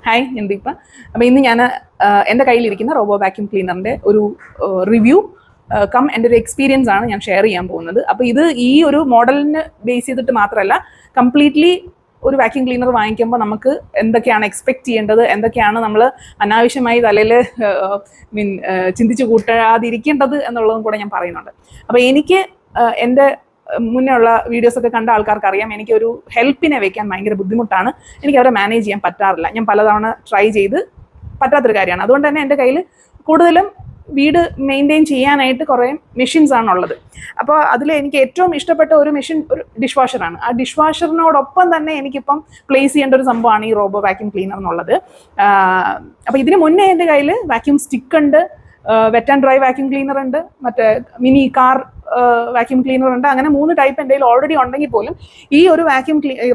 Hi ഞാൻ ദീപ. അപ്പോൾ ഇന്ന് ഞാൻ എൻ്റെ കയ്യിലിരിക്കുന്ന റോബോ വാക്യൂം ക്ലീനറിൻ്റെ ഒരു റിവ്യൂ കം എൻ്റെ ഒരു എക്സ്പീരിയൻസ് ആണ് ഞാൻ ഷെയർ ചെയ്യാൻ പോകുന്നത്. അപ്പോൾ ഇത് ഈ ഒരു മോഡലിന് ബേസ് ചെയ്തിട്ട് മാത്രമല്ല, കംപ്ലീറ്റ്ലി ഒരു വാക്യൂം ക്ലീനർ വാങ്ങിക്കുമ്പോൾ നമുക്ക് എന്തൊക്കെയാണ് എക്സ്പെക്ട് ചെയ്യേണ്ടത്, എന്തൊക്കെയാണ് നമ്മൾ അനാവശ്യമായി തലയിൽ ചിന്തിച്ച് കൂട്ടാതിരിക്കേണ്ടത് എന്നുള്ളതും കൂടെ ഞാൻ പറയുന്നുണ്ട്. അപ്പോൾ എനിക്ക് എൻ്റെ മുന്നേ ഉള്ള വീഡിയോസൊക്കെ കണ്ട ആൾക്കാർക്ക് അറിയാം, എനിക്കൊരു ഹെൽപ്പിനെ വെക്കാൻ ഭയങ്കര ബുദ്ധിമുട്ടാണ്. എനിക്ക് അവരെ മാനേജ് ചെയ്യാൻ പറ്റാറില്ല. ഞാൻ പലതവണ ട്രൈ ചെയ്ത് പറ്റാത്തൊരു കാര്യമാണ്. അതുകൊണ്ട് തന്നെ എൻ്റെ കയ്യിൽ കൂടുതലും വീട് മെയിൻറ്റെയിൻ ചെയ്യാനായിട്ട് കുറേ മെഷീൻസ് ആണുള്ളത്. അപ്പോൾ അതിൽ എനിക്ക് ഏറ്റവും ഇഷ്ടപ്പെട്ട ഒരു മെഷീൻ ഒരു ഡിഷ് വാഷറാണ്. ആ ഡിഷ് വാഷറിനോടൊപ്പം തന്നെ എനിക്കിപ്പം പ്ലേസ് ചെയ്യേണ്ട ഒരു സംഭവമാണ് ഈ റോബോ വാക്യൂം ക്ലീനർ എന്നുള്ളത്. അപ്പോൾ ഇതിന് മുന്നേ എൻ്റെ കയ്യിൽ വാക്യൂം സ്റ്റിക്ക് ഉണ്ട്, wet and dry vacuum cleaner ഉണ്ട്, മറ്റേ മിനി കാർ വാക്യൂം ക്ലീനർ ഉണ്ട്. അങ്ങനെ 3 ടൈപ്പ് എൻ്റെ കയ്യിൽ ഓൾറെഡി ഉണ്ടെങ്കിൽ പോലും ഈ ഒരു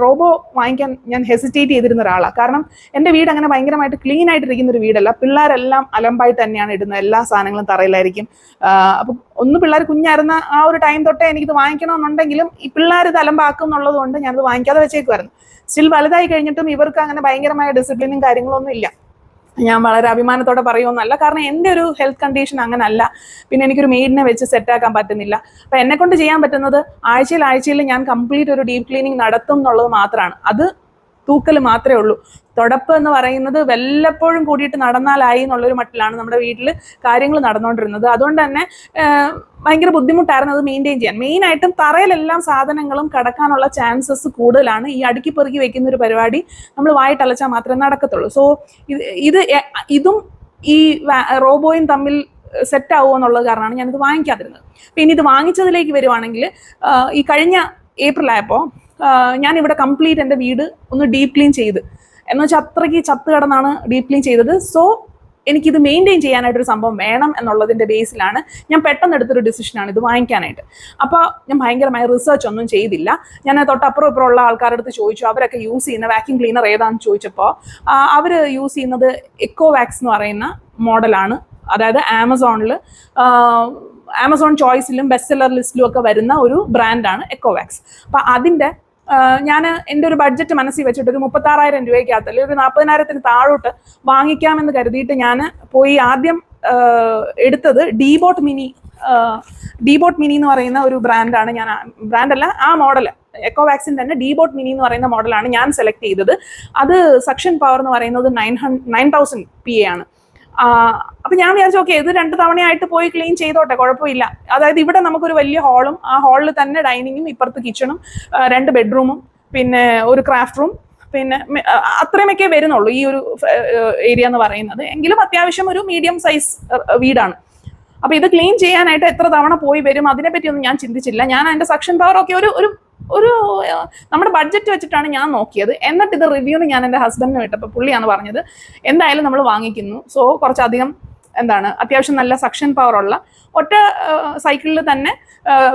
റോബോ വാങ്ങിക്കാൻ ഞാൻ ഹെസിറ്റേറ്റ് ചെയ്തിരുന്ന ഒരാളാണ്. കാരണം എൻ്റെ വീട് അങ്ങനെ ഭയങ്കരമായിട്ട് ക്ലീൻ ആയിട്ടിരിക്കുന്ന ഒരു വീടല്ല. പിള്ളേരെല്ലാം അലമ്പായിട്ട് തന്നെയാണ് ഇടുന്നത്, എല്ലാ സാധനങ്ങളും തറയിലായിരിക്കും. അപ്പം പിള്ളേർ കുഞ്ഞായിരുന്ന ആ ഒരു ടൈം തൊട്ടേ എനിക്കിത് വാങ്ങിക്കണമെന്നുണ്ടെങ്കിലും ഈ പിള്ളേർ ഇത് അലമ്പാക്കും എന്നുള്ളത് കൊണ്ട് ഞാനത് വാങ്ങിക്കാതെ വെച്ചേക്കുമായിരുന്നു. സ്റ്റിൽ വലുതായി കഴിഞ്ഞിട്ടും ഇവർക്ക് അങ്ങനെ ഭയങ്കരമായ ഡിസിപ്ലിനും കാര്യങ്ങളൊന്നും ഇല്ല. ഞാൻ വളരെ അഭിമാനത്തോടെ പറയുമെന്നല്ല, കാരണം എൻ്റെ ഒരു ഹെൽത്ത് കണ്ടീഷൻ അങ്ങനെ അല്ല. പിന്നെ എനിക്കൊരു മെയ്ഡിനെ വെച്ച് സെറ്റാക്കാൻ പറ്റുന്നില്ല. അപ്പം എന്നെ കൊണ്ട് ചെയ്യാൻ പറ്റുന്നത് ആഴ്ചയിൽ ഞാൻ കംപ്ലീറ്റ് ഒരു ഡീപ്പ് ക്ലീനിങ് നടത്തും എന്നുള്ളത് മാത്രമാണ്. അത് തൂക്കൽ മാത്രമേ ഉള്ളൂ. തുടപ്പ് എന്ന് പറയുന്നത് വല്ലപ്പോഴും കൂടിയിട്ട് നടന്നാലായി എന്നുള്ളൊരു മട്ടിലാണ് നമ്മുടെ വീട്ടിൽ കാര്യങ്ങൾ നടന്നുകൊണ്ടിരുന്നത്. അതുകൊണ്ട് തന്നെ ഭയങ്കര ബുദ്ധിമുട്ടായിരുന്നു അത് മെയിൻറ്റെയിൻ ചെയ്യാൻ. മെയിനായിട്ടും തറയിലെല്ലാം സാധനങ്ങളും കടക്കാനുള്ള ചാൻസസ് കൂടുതലാണ്. ഈ അടുക്കി പെറുക്കി വെക്കുന്ന ഒരു പരിപാടി നമ്മൾ വായിട്ടലച്ചാൽ മാത്രമേ നടക്കത്തുള്ളൂ. സോ ഇതും ഈ റോബോയും തമ്മിൽ സെറ്റ് ആവുമോ എന്നുള്ളത് കാരണമാണ് ഞാനിത് വാങ്ങിക്കാതിരുന്നത്. പിന്നെ ഇത് വാങ്ങിച്ചതിലേക്ക് വരുവാണെങ്കിൽ, ഈ കഴിഞ്ഞ ഏപ്രിൽ ആയപ്പോൾ ഞാനിവിടെ കംപ്ലീറ്റ് എൻ്റെ വീട് ഒന്ന് ഡീപ്പ് ക്ലീൻ ചെയ്ത്, എന്ന് വെച്ചാൽ അത്രയ്ക്ക് ചത്ത് കിടന്നാണ് ഡീപ്പ് ക്ലീൻ ചെയ്തത്. സോ എനിക്കിത് മെയിൻറ്റെയിൻ ചെയ്യാനായിട്ടൊരു സംഭവം വേണം എന്നുള്ളതിൻ്റെ ബേസിലാണ് ഞാൻ പെട്ടെന്ന് എടുത്തൊരു ഡിസിഷനാണ് ഇത് വാങ്ങിക്കാനായിട്ട്. അപ്പോൾ ഞാൻ ഭയങ്കരമായ റിസർച്ച് ഒന്നും ചെയ്തില്ല. ഞാൻ തൊട്ടപ്പുറം ഇപ്പുറമുള്ള ആൾക്കാരുടെ അടുത്ത് ചോദിച്ചു, അവരൊക്കെ യൂസ് ചെയ്യുന്ന വാക്യൂം ക്ലീനർ ഏതാണെന്ന് ചോദിച്ചപ്പോൾ അവർ യൂസ് ചെയ്യുന്നത് എക്കോവാക്സ് എന്ന് പറയുന്ന മോഡലാണ്. അതായത് ആമസോൺ ചോയ്സിലും ബെസ്റ്റ് സെല്ലർ ലിസ്റ്റിലും ഒക്കെ വരുന്ന ഒരു ബ്രാൻഡാണ് എക്കോവാക്സ്. അപ്പം അതിൻ്റെ ഞാൻ എൻ്റെ ഒരു ബഡ്ജറ്റ് മനസ്സിൽ വെച്ചിട്ട് ഒരു 36,000 രൂപയ്ക്കകത്ത് അല്ലെങ്കിൽ ഒരു 40,000 താഴോട്ട് വാങ്ങിക്കാമെന്ന് കരുതിയിട്ട് ഞാൻ പോയി ആദ്യം എടുത്തത് ഡീബോട്ട് മിനി എന്ന് പറയുന്ന ഒരു ബ്രാൻഡാണ്. ബ്രാൻഡല്ല, ആ മോഡൽ എക്കോവാക്സിൻ തന്നെ ഡീബോട്ട് മിനി എന്ന് പറയുന്ന മോഡലാണ് ഞാൻ സെലക്ട് ചെയ്തത്. അത് സക്ഷൻ പവർ എന്ന് പറയുന്നത് 9,000 PA ആണ്. അപ്പം ഞാൻ വിചാരിച്ചു, ഓക്കെ, ഇത് 2 തവണയായിട്ട് പോയി ക്ലീൻ ചെയ്തോട്ടെ, കുഴപ്പമില്ല. അതായത് ഇവിടെ നമുക്കൊരു വലിയ ഹാളും, ആ ഹാളിൽ തന്നെ ഡൈനിങ്ങും, ഇപ്പുറത്ത് കിച്ചണും, 2 ബെഡ്റൂമും, പിന്നെ ഒരു ക്രാഫ്റ്റ് റൂം, പിന്നെ അത്രയുമൊക്കെ വരുന്നുള്ളൂ ഈ ഒരു ഏരിയ എന്ന് പറയുന്നത്. എങ്കിലും അത്യാവശ്യം ഒരു മീഡിയം സൈസ് വീടാണ്. അപ്പം ഇത് ക്ലീൻ ചെയ്യാനായിട്ട് എത്ര തവണ പോയി വരും അതിനെപ്പറ്റിയൊന്നും ഞാൻ ചിന്തിച്ചില്ല. ഞാൻ അതിൻ്റെ സക്ഷൻ പവർ ഒക്കെ ഒരു നമ്മുടെ ബഡ്ജറ്റ് വെച്ചിട്ടാണ് ഞാൻ നോക്കിയത്. എന്നിട്ട് ഇത് റിവ്യൂവിന് ഞാൻ എൻ്റെ ഹസ്ബൻഡിന് വിട്ടപ്പോൾ പുള്ളിയാണ് പറഞ്ഞത്, എന്തായാലും നമ്മൾ വാങ്ങിക്കുന്നു. സോ കുറച്ചധികം അത്യാവശ്യം നല്ല സക്ഷൻ പവർ ഉള്ള ഒറ്റ സൈക്കിളിൽ തന്നെ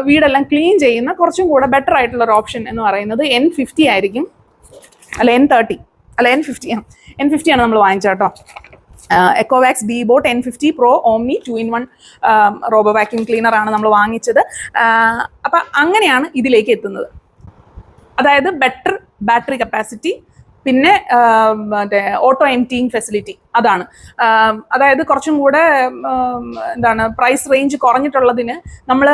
വീടെല്ലാം ക്ലീൻ ചെയ്യുന്ന കുറച്ചും കൂടെ ബെറ്റർ ആയിട്ടുള്ള ഒരു ഓപ്ഷൻ എന്ന് പറയുന്നത് N50 ആയിരിക്കും. അല്ല, N50 ആണ് നമ്മൾ വാങ്ങിച്ചത് കേട്ടോ. Ecovacs Deebot N50 Pro Omni 2-in-1 robo vacuum cleaner ആണ് നമ്മൾ വാങ്ങിച്ചത്. അപ്പം അങ്ങനെയാണ് ഇതിലേക്ക് എത്തുന്നത്. അതായത് ബെറ്റർ ബാറ്ററി കപ്പാസിറ്റി, പിന്നെ മറ്റേ ഓട്ടോ എംറ്റിങ് ഫെസിലിറ്റി, അതാണ്. അതായത് കുറച്ചും കൂടെ പ്രൈസ് റേഞ്ച് കുറഞ്ഞിട്ടുള്ളതിന് നമ്മൾ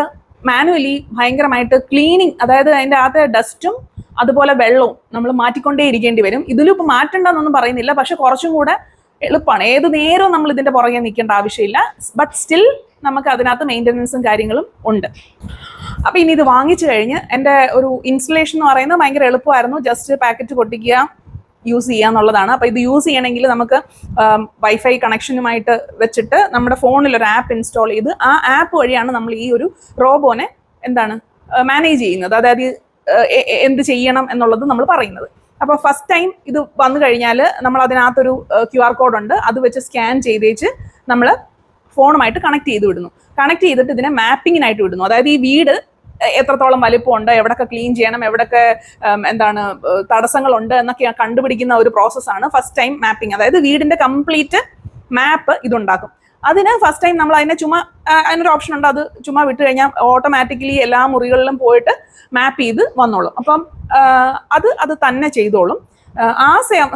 മാനുവലി ഭയങ്കരമായിട്ട് ക്ലീനിങ്, അതായത് അതിൻ്റെ അകത്തെ ഡസ്റ്റും അതുപോലെ വെള്ളവും നമ്മൾ മാറ്റിക്കൊണ്ടേ ഇരിക്കേണ്ടി വരും. ഇതിലും ഇപ്പോൾ മാറ്റണ്ടെന്നൊന്നും പറയുന്നില്ല, പക്ഷെ കുറച്ചും കൂടെ എളുപ്പമാണ്. ഏത് നേരവും നമ്മൾ ഇതിൻ്റെ പുറകെ നിൽക്കേണ്ട ആവശ്യമില്ല. ബട്ട് സ്റ്റിൽ നമുക്ക് അതിനകത്ത് മെയിൻ്റനൻസും കാര്യങ്ങളും ഉണ്ട്. അപ്പം ഇനി ഇത് വാങ്ങിച്ചു കഴിഞ്ഞ് എൻ്റെ ഒരു ഇൻസ്റ്റലേഷൻ എന്ന് പറയുന്നത് ഭയങ്കര എളുപ്പമായിരുന്നു. ജസ്റ്റ് പാക്കറ്റ് പൊട്ടിക്കുക, യൂസ് ചെയ്യുക എന്നുള്ളതാണ്. അപ്പോൾ ഇത് യൂസ് ചെയ്യണമെങ്കിൽ നമുക്ക് വൈഫൈ കണക്ഷനുമായിട്ട് വെച്ചിട്ട് നമ്മുടെ ഫോണിൽ ഒരു ആപ്പ് ഇൻസ്റ്റാൾ ചെയ്ത് ആ ആപ്പ് വഴിയാണ് നമ്മൾ ഈ ഒരു റോബോനെ മാനേജ് ചെയ്യുന്നത്. അതായത് എന്ത് ചെയ്യണം എന്നുള്ളത് നമ്മൾ പറയുന്നത്. അപ്പോൾ ഫസ്റ്റ് ടൈം ഇത് വന്നു കഴിഞ്ഞാൽ നമ്മൾ അതിനകത്തൊരു QR കോഡ് ഉണ്ട്, അത് വെച്ച് സ്കാൻ ചെയ്തേച്ച് നമ്മൾ ഫോണുമായിട്ട് കണക്ട് ചെയ്ത് വിടുന്നു. കണക്ട് ചെയ്തിട്ട് ഇതിനെ മാപ്പിങ്ങിനായിട്ട് വിടുന്നു. അതായത് ഈ വീട് എത്രത്തോളം വലിപ്പമുണ്ട്, എവിടെയൊക്കെ ക്ലീൻ ചെയ്യണം, എവിടെയൊക്കെ തടസ്സങ്ങളുണ്ട് എന്നൊക്കെ കണ്ടുപിടിക്കുന്ന ഒരു പ്രോസസ്സാണ് ഫസ്റ്റ് ടൈം മാപ്പിംഗ്. അതായത് വീടിൻ്റെ കംപ്ലീറ്റ് മാപ്പ് ഇതുണ്ടാക്കും. അതിന് ഫസ്റ്റ് ടൈം നമ്മൾ അതിനൊരു ഓപ്ഷൻ ഉണ്ട്, അത് ചുമ്മാ വിട്ട് കഴിഞ്ഞാൽ ഓട്ടോമാറ്റിക്കലി എല്ലാ മുറികളിലും പോയിട്ട് മാപ്പ് ചെയ്ത് വന്നോളും. അപ്പം അത് തന്നെ ചെയ്തോളും. ആ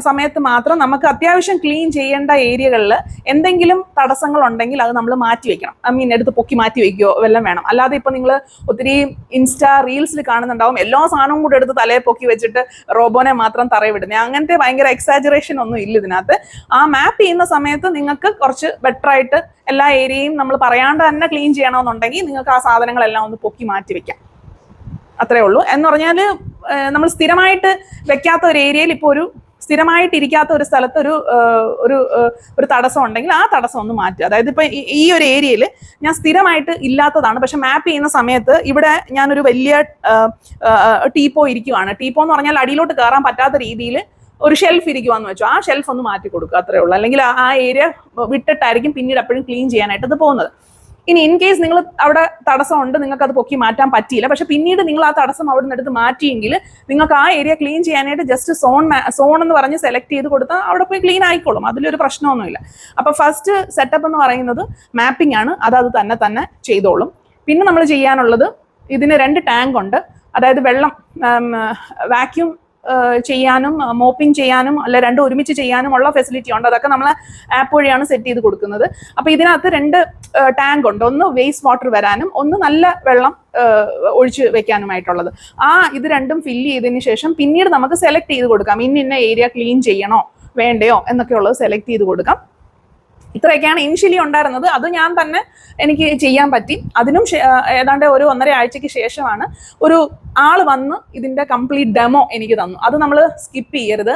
സമയത്ത് മാത്രം നമുക്ക് അത്യാവശ്യം ക്ലീൻ ചെയ്യേണ്ട ഏരിയകളിൽ എന്തെങ്കിലും തടസ്സങ്ങൾ ഉണ്ടെങ്കിൽ അത് നമ്മൾ മാറ്റി വെക്കണം. ഐ മീൻ എടുത്ത് പൊക്കി മാറ്റി വെക്കുകയോ വല്ലതും വേണം. അല്ലാതെ ഇപ്പം നിങ്ങൾ ഒത്തിരി ഇൻസ്റ്റാ റീൽസിൽ കാണുന്നുണ്ടാവും എല്ലാ സാധനവും കൂടെ എടുത്ത് തലയെ പൊക്കി വെച്ചിട്ട് റോബോനെ മാത്രം തറയെ വിടുന്നത്. അങ്ങനത്തെ ഭയങ്കര എക്സാജറേഷൻ ഒന്നും ഇല്ല ഇതിനകത്ത്. ആ മാപ്പ് ചെയ്യുന്ന സമയത്ത് നിങ്ങൾക്ക് കുറച്ച് ബെറ്റർ ആയിട്ട് എല്ലാ ഏരിയയും നമ്മൾ പറയാണ്ട് തന്നെ ക്ലീൻ ചെയ്യണമെന്നുണ്ടെങ്കിൽ നിങ്ങൾക്ക് ആ സാധനങ്ങളെല്ലാം ഒന്ന് പൊക്കി മാറ്റി വെക്കാം. അത്രേ ഉള്ളൂ. എന്ന് പറഞ്ഞാൽ നമ്മൾ സ്ഥിരമായിട്ട് വെക്കാത്ത ഒരു ഏരിയയിൽ ഇപ്പോൾ ഒരു സ്ഥിരമായിട്ട് ഇരിക്കാത്ത ഒരു സ്ഥലത്ത് ഒരു തടസ്സം ഉണ്ടെങ്കിൽ ആ തടസ്സം ഒന്ന് മാറ്റുക. അതായത് ഇപ്പം ഈ ഒരു ഏരിയയിൽ ഞാൻ സ്ഥിരമായിട്ട് ഇല്ലാത്തതാണ്, പക്ഷെ മാപ്പ് ചെയ്യുന്ന സമയത്ത് ഇവിടെ ഞാനൊരു വലിയ ടീപ്പോ ഇരിക്കുവാണ്. ടീപ്പോ എന്ന് പറഞ്ഞാൽ അടിയിലോട്ട് കയറാൻ പറ്റാത്ത രീതിയിൽ ഒരു ഷെൽഫ് ഇരിക്കുവാന്ന് വെച്ചോ, ആ ഷെൽഫ് ഒന്ന് മാറ്റി കൊടുക്കുക. അത്രേ ഉള്ളൂ. അല്ലെങ്കിൽ ആ ഏരിയ വിട്ടിട്ടായിരിക്കും പിന്നീട് എപ്പോഴും ക്ലീൻ ചെയ്യാനായിട്ട് ഇത് പോകുന്നത്. ഇനി ഇൻ കേസ് നിങ്ങൾ അവിടെ തടസ്സമുണ്ട്, നിങ്ങൾക്ക് അത് പൊക്കി മാറ്റാൻ പറ്റിയില്ല, പക്ഷെ പിന്നീട് നിങ്ങൾ ആ തടസ്സം അവിടെ നിന്ന് എടുത്ത് മാറ്റിയെങ്കിൽ നിങ്ങൾക്ക് ആ ഏരിയ ക്ലീൻ ചെയ്യാനായിട്ട് ജസ്റ്റ് സോൺ എന്ന് പറഞ്ഞ് സെലക്ട് ചെയ്ത് കൊടുത്താൽ അവിടെ പോയി ക്ലീൻ ആയിക്കോളും. അതിലൊരു പ്രശ്നമൊന്നുമില്ല. അപ്പോൾ ഫസ്റ്റ് സെറ്റപ്പ് എന്ന് പറയുന്നത് മാപ്പിംഗ് ആണ്. അത് തന്നെ ചെയ്തോളും. പിന്നെ നമ്മൾ ചെയ്യാനുള്ളത്, ഇതിന് 2 ടാങ്ക് ഉണ്ട്. അതായത് വെള്ളം വാക്യൂം ചെയ്യാനും മോപ്പിംഗ് ചെയ്യാനും അല്ല രണ്ടും ഒരുമിച്ച് ചെയ്യാനുമുള്ള ഫെസിലിറ്റി ഉണ്ട്. അതൊക്കെ നമ്മൾ ആപ്പ് വഴിയാണ് സെറ്റ് ചെയ്ത് കൊടുക്കുന്നത്. അപ്പോൾ ഇതിനകത്ത് 2 ടാങ്ക് ഉണ്ട്. ഒന്ന് വേസ്റ്റ് വാട്ടർ വരാനും ഒന്ന് നല്ല വെള്ളം ഒഴിച്ച് വെക്കാനുമായിട്ടുള്ളത്. ഇത് രണ്ടും ഫില്ല് ചെയ്തതിന് ശേഷം പിന്നീട് നമുക്ക് സെലക്ട് ചെയ്ത് കൊടുക്കാം. ഇന്ന ഏരിയ ക്ലീൻ ചെയ്യണോ വേണ്ടയോ എന്നൊക്കെ ഉള്ളത് സെലക്ട് ചെയ്ത് കൊടുക്കാം. ഇത്രയൊക്കെയാണ് ഇനിഷ്യലി ഉണ്ടായിരുന്നത്. അത് ഞാൻ തന്നെ എനിക്ക് ചെയ്യാൻ പറ്റി. അതിനും ഏതാണ്ട് ഒരു 1.5 ആഴ്ചയ്ക്ക് ശേഷമാണ് ഒരു ആൾ വന്ന് ഇതിൻ്റെ കംപ്ലീറ്റ് ഡെമോ എനിക്ക് തന്നു. അത് നമ്മൾ സ്കിപ്പ് ചെയ്യരുത്.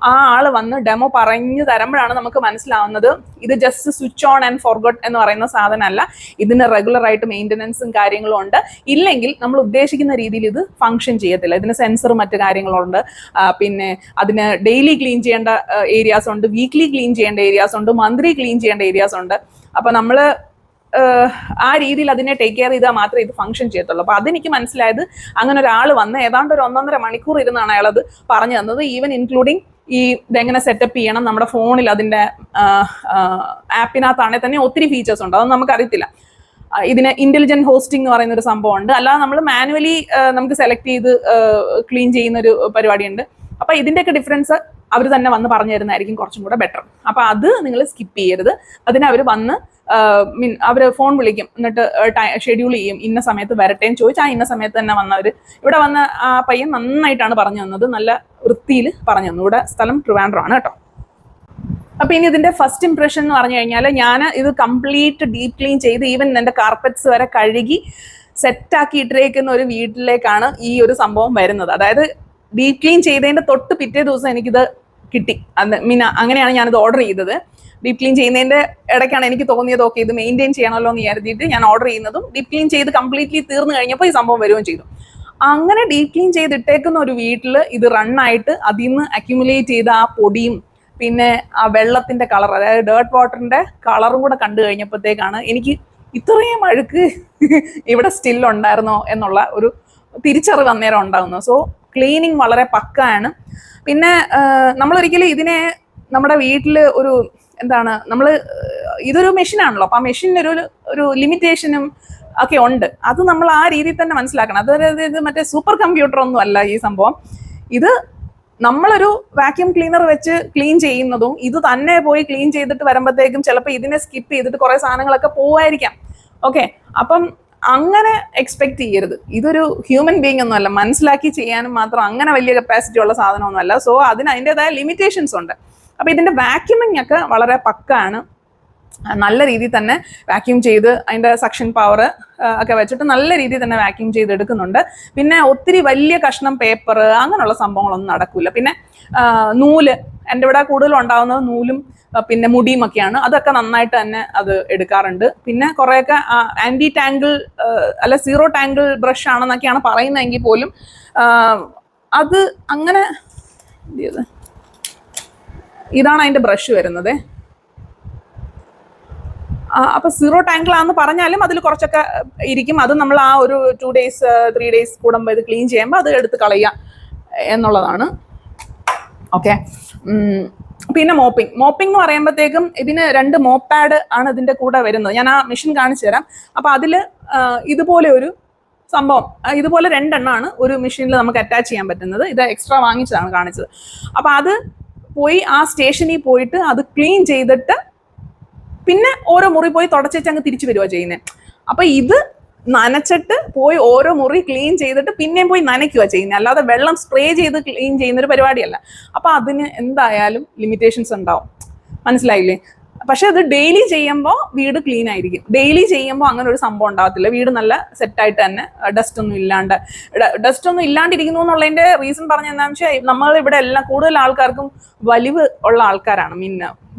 ആ ആൾ വന്ന് ഡെമോ പറഞ്ഞു തരുമ്പോഴാണ് നമുക്ക് മനസ്സിലാവുന്നത് ഇത് just switch on and forgot എന്ന് പറയുന്ന സാധനമല്ല. ഇതിന് റെഗുലറായിട്ട് മെയിൻ്റനൻസും കാര്യങ്ങളും ഉണ്ട്. ഇല്ലെങ്കിൽ നമ്മൾ ഉദ്ദേശിക്കുന്ന രീതിയിൽ ഇത് ഫങ്ഷൻ ചെയ്യത്തില്ല. ഇതിന് സെൻസറും മറ്റു കാര്യങ്ങളുണ്ട്. പിന്നെ അതിന് ഡെയിലി ക്ലീൻ ചെയ്യേണ്ട ഏരിയാസ് ഉണ്ട്, വീക്ക്ലി ക്ലീൻ ചെയ്യേണ്ട ഏരിയാസ് ഉണ്ട്, മന്ത്ലി ക്ലീൻ ചെയ്യേണ്ട ഏരിയാസ് ഉണ്ട്. അപ്പോൾ നമ്മൾ ആ രീതിയിൽ അതിനെ ടേക്ക് കെയർ ചെയ്താൽ മാത്രമേ ഇത് ഫംഗ്ഷൻ ചെയ്യത്തുള്ളൂ. അപ്പോൾ അതെനിക്ക് മനസ്സിലായത് അങ്ങനെ ഒരാൾ വന്ന് ഏതാണ്ട് ഒരു 1.5 മണിക്കൂർ ഇരുന്നാണ് അയാളത് പറഞ്ഞു തന്നത്. ഈവൻ ഇൻക്ലൂഡിങ് ഇതെങ്ങനെ സെറ്റപ്പ് ചെയ്യണം, നമ്മുടെ ഫോണിൽ അതിൻ്റെ ആപ്പിനകത്താണെങ്കിൽ തന്നെ ഒത്തിരി ഫീച്ചേഴ്സ് ഉണ്ട്. അതൊന്നും നമുക്കറിയത്തില്ല. ഇതിന് ഇന്റലിജന്റ് ഹോസ്റ്റിംഗ് എന്ന് പറയുന്ന ഒരു സംഭവം ഉണ്ട്. അല്ലാതെ നമ്മൾ മാനുവലി നമുക്ക് സെലക്ട് ചെയ്ത് ക്ലീൻ ചെയ്യുന്ന ഒരു പരിപാടിയുണ്ട്. അപ്പോൾ ഇതിൻ്റെയൊക്കെ ഡിഫറൻസ് അവർ തന്നെ വന്ന് പറഞ്ഞു തരുന്നതായിരിക്കും കുറച്ചും കൂടെ ബെറ്റർ. അപ്പോൾ അത് നിങ്ങൾ സ്കിപ്പ് ചെയ്യരുത്. അതിന് അവർ വന്ന് അവർ ഫോൺ വിളിക്കും, എന്നിട്ട് ഷെഡ്യൂൾ ചെയ്യും. ഇന്ന സമയത്ത് വരട്ടേന്ന് ചോദിച്ചാൽ ആ ഇന്ന സമയത്ത് തന്നെ വന്നവർ ഇവിടെ വന്ന ആ പയ്യൻ നന്നായിട്ടാണ് പറഞ്ഞു തന്നത്. നല്ല വൃത്തിയിൽ പറഞ്ഞു തന്നു. ഇവിടെ സ്ഥലം ട്രിവാൻഡ്രം ആണ് കേട്ടോ. അപ്പോൾ ഇനി ഇതിൻ്റെ ഫസ്റ്റ് ഇംപ്രഷൻ എന്ന് പറഞ്ഞു കഴിഞ്ഞാൽ, ഞാൻ ഇത് കംപ്ലീറ്റ് ഡീപ്പ് ക്ലീൻ ചെയ്ത് ഈവൻ എൻ്റെ കാർപ്പറ്റ്സ് വരെ കഴുകി സെറ്റാക്കി ഇട്ടിരിക്കുന്ന ഒരു വീട്ടിലേക്കാണ് ഈ ഒരു സംഭവം വരുന്നത്. അതായത് ഡീപ്പ് ക്ലീൻ ചെയ്തതിൻ്റെ തൊട്ട് പിറ്റേ ദിവസം എനിക്കിത് കിട്ടി. അങ്ങനെയാണ് ഞാനിത് ഓർഡർ ചെയ്തത്. ഡീപ്പ് ക്ലീൻ ചെയ്യുന്നതിൻ്റെ ഇടയ്ക്കാണ് എനിക്ക് തോന്നിയത് ഓക്കെ ഇത് മെയിൻറ്റെയിൻ ചെയ്യണമല്ലോ എന്ന് കരുതിയിട്ട് ഞാൻ ഓർഡർ ചെയ്യുന്നതും ഡീപ്പ് ക്ലീൻ ചെയ്ത് കംപ്ലീറ്റ്ലി തീർന്നു കഴിഞ്ഞപ്പോൾ ഈ സംഭവം വരികയും ചെയ്തു. അങ്ങനെ ഡീപ്പ് ക്ലീൻ ചെയ്തിട്ടേക്കുന്ന ഒരു വീട്ടിൽ ഇത് റണ്ണായിട്ട് അതിൽ നിന്ന് അക്യുമുലേറ്റ് ചെയ്ത ആ പൊടിയും പിന്നെ ആ വെള്ളത്തിൻ്റെ കളർ, അതായത് ഡേർട്ട് വാട്ടറിൻ്റെ കളറും കൂടെ കണ്ടു കഴിഞ്ഞപ്പോഴത്തേക്കാണ് എനിക്ക് ഇത്രയും അഴുക്ക് ഇവിടെ സ്റ്റിൽ ഉണ്ടായിരുന്നോ എന്നുള്ള ഒരു തിരിച്ചറിവ് അന്നേരം ഉണ്ടാകുന്നു. സോ ക്ലീനിങ് വളരെ പക്കാണ്. പിന്നെ നമ്മളൊരിക്കലും ഇതിനെ നമ്മുടെ വീട്ടിൽ ഒരു ഇതൊരു മെഷീനാണല്ലോ. അപ്പം ആ മെഷീനിന് ഒരു ലിമിറ്റേഷനും ഒക്കെ ഉണ്ട്. അത് നമ്മൾ ആ രീതിയിൽ തന്നെ മനസ്സിലാക്കണം. ഇത് മറ്റേ സൂപ്പർ കമ്പ്യൂട്ടർ ഒന്നും അല്ല ഈ സംഭവം. ഇത് നമ്മളൊരു വാക്യൂം ക്ലീനർ വെച്ച് ക്ലീൻ ചെയ്യുന്നതും ഇത് തന്നെ പോയി ക്ലീൻ ചെയ്തിട്ട് വരുമ്പോഴത്തേക്കും ചിലപ്പോൾ ഇതിനെ സ്കിപ്പ് ചെയ്തിട്ട് കുറേ സാധനങ്ങളൊക്കെ പോവായിരിക്കാം. ഓക്കെ, അപ്പം അങ്ങനെ എക്സ്പെക്ട് ചെയ്യരുത്. ഇതൊരു ഹ്യൂമൻ ബീങ് ഒന്നുമല്ല, മനസ്സിലാക്കി ചെയ്യാനും മാത്രം അങ്ങനെ വലിയ കപ്പാസിറ്റി ഉള്ള സാധനമൊന്നുമല്ല. സോ അതിൻ്റെതായ ലിമിറ്റേഷൻസ് ഉണ്ട്. അപ്പോൾ ഇതിൻ്റെ വാക്യൂമിംഗ് ഒക്കെ വളരെ പക്കാണ്. നല്ല രീതിയിൽ തന്നെ വാക്യൂം ചെയ്ത് അതിൻ്റെ സക്ഷൻ പവർ ഒക്കെ വെച്ചിട്ട് നല്ല രീതിയിൽ തന്നെ വാക്യൂം ചെയ്തെടുക്കുന്നുണ്ട്. പിന്നെ ഒത്തിരി വലിയ കഷ്ണം പേപ്പർ അങ്ങനെയുള്ള സംഭവങ്ങളൊന്നും നടക്കില്ല. പിന്നെ നൂല്, എൻ്റെ ഇവിടെ കൂടുതലും ഉണ്ടാകുന്നത് നൂലും പിന്നെ മുടിയും ഒക്കെയാണ്. അതൊക്കെ നന്നായിട്ട് തന്നെ അത് എടുക്കാറുണ്ട്. പിന്നെ കുറേയൊക്കെ ആൻറ്റി ടാങ്കിൾ അല്ല സീറോ ടാങ്കിൾ ബ്രഷ് ആണെന്നൊക്കെയാണ് പറയുന്നതെങ്കിൽ പോലും അത് അങ്ങനെ ഇതാണ് അതിൻ്റെ ബ്രഷ് വരുന്നത്. അപ്പോൾ സീറോ ടാങ്കിളാന്ന് പറഞ്ഞാലും അതിൽ കുറച്ചൊക്കെ ഇരിക്കും. അത് നമ്മൾ ആ ഒരു 2 days 3 days കൂടുമ്പോൾ ഇത് ക്ലീൻ ചെയ്യുമ്പോൾ അത് എടുത്ത് കളയുക എന്നുള്ളതാണ്. ഓക്കെ, പിന്നെ മോപ്പിംഗ് എന്ന് പറയുമ്പോഴത്തേക്കും ഇതിന് 2 മോപ്പ് പാഡ് ആണ് ഇതിൻ്റെ കൂടെ വരുന്നത്. ഞാൻ ആ മെഷീൻ കാണിച്ചു തരാം. അപ്പോൾ അതിൽ ഇതുപോലെ ഒരു സംഭവം ഇതുപോലെ 2 എണ്ണമാണ് ഒരു മെഷീനിൽ നമുക്ക് അറ്റാച്ച് ചെയ്യാൻ പറ്റുന്നത്. ഇത് എക്സ്ട്രാ വാങ്ങിച്ചതാണ് കാണിച്ചത്. അപ്പോൾ അത് പോയി ആ സ്റ്റേഷനിൽ പോയിട്ട് അത് ക്ലീൻ ചെയ്തിട്ട് പിന്നെ ഓരോ മുറി പോയി തുടച്ചേച്ച് അങ്ങ് തിരിച്ചു വരിക ചെയ്യുന്നത്. അപ്പോൾ ഇത് നനച്ചിട്ട് പോയി ഓരോ മുറി ക്ലീൻ ചെയ്തിട്ട് പിന്നെയും പോയി നനയ്ക്കുക ചെയ്യുന്നത്, അല്ലാതെ വെള്ളം സ്പ്രേ ചെയ്ത് ക്ലീൻ ചെയ്യുന്നൊരു പരിപാടിയല്ല. അപ്പോൾ അതിന് എന്തായാലും ലിമിറ്റേഷൻസ് ഉണ്ടാവും, മനസ്സിലായില്ലേ? പക്ഷെ അത് ഡെയിലി ചെയ്യുമ്പോൾ വീട് ക്ലീൻ ആയിരിക്കും. ഡെയിലി ചെയ്യുമ്പോൾ അങ്ങനെ ഒരു സംഭവം ഉണ്ടാകത്തില്ല. വീട് നല്ല സെറ്റായിട്ട് തന്നെ ഡസ്റ്റ് ഒന്നും ഇല്ലാണ്ടിരിക്കുന്നു എന്നുള്ളതിന്റെ റീസൺ പറഞ്ഞ എന്താണെന്ന് വെച്ചാൽ നമ്മൾ ഇവിടെ എല്ലാം കൂടുതൽ ആൾക്കാർക്കും വലിവ് ഉള്ള ആൾക്കാരാണ്.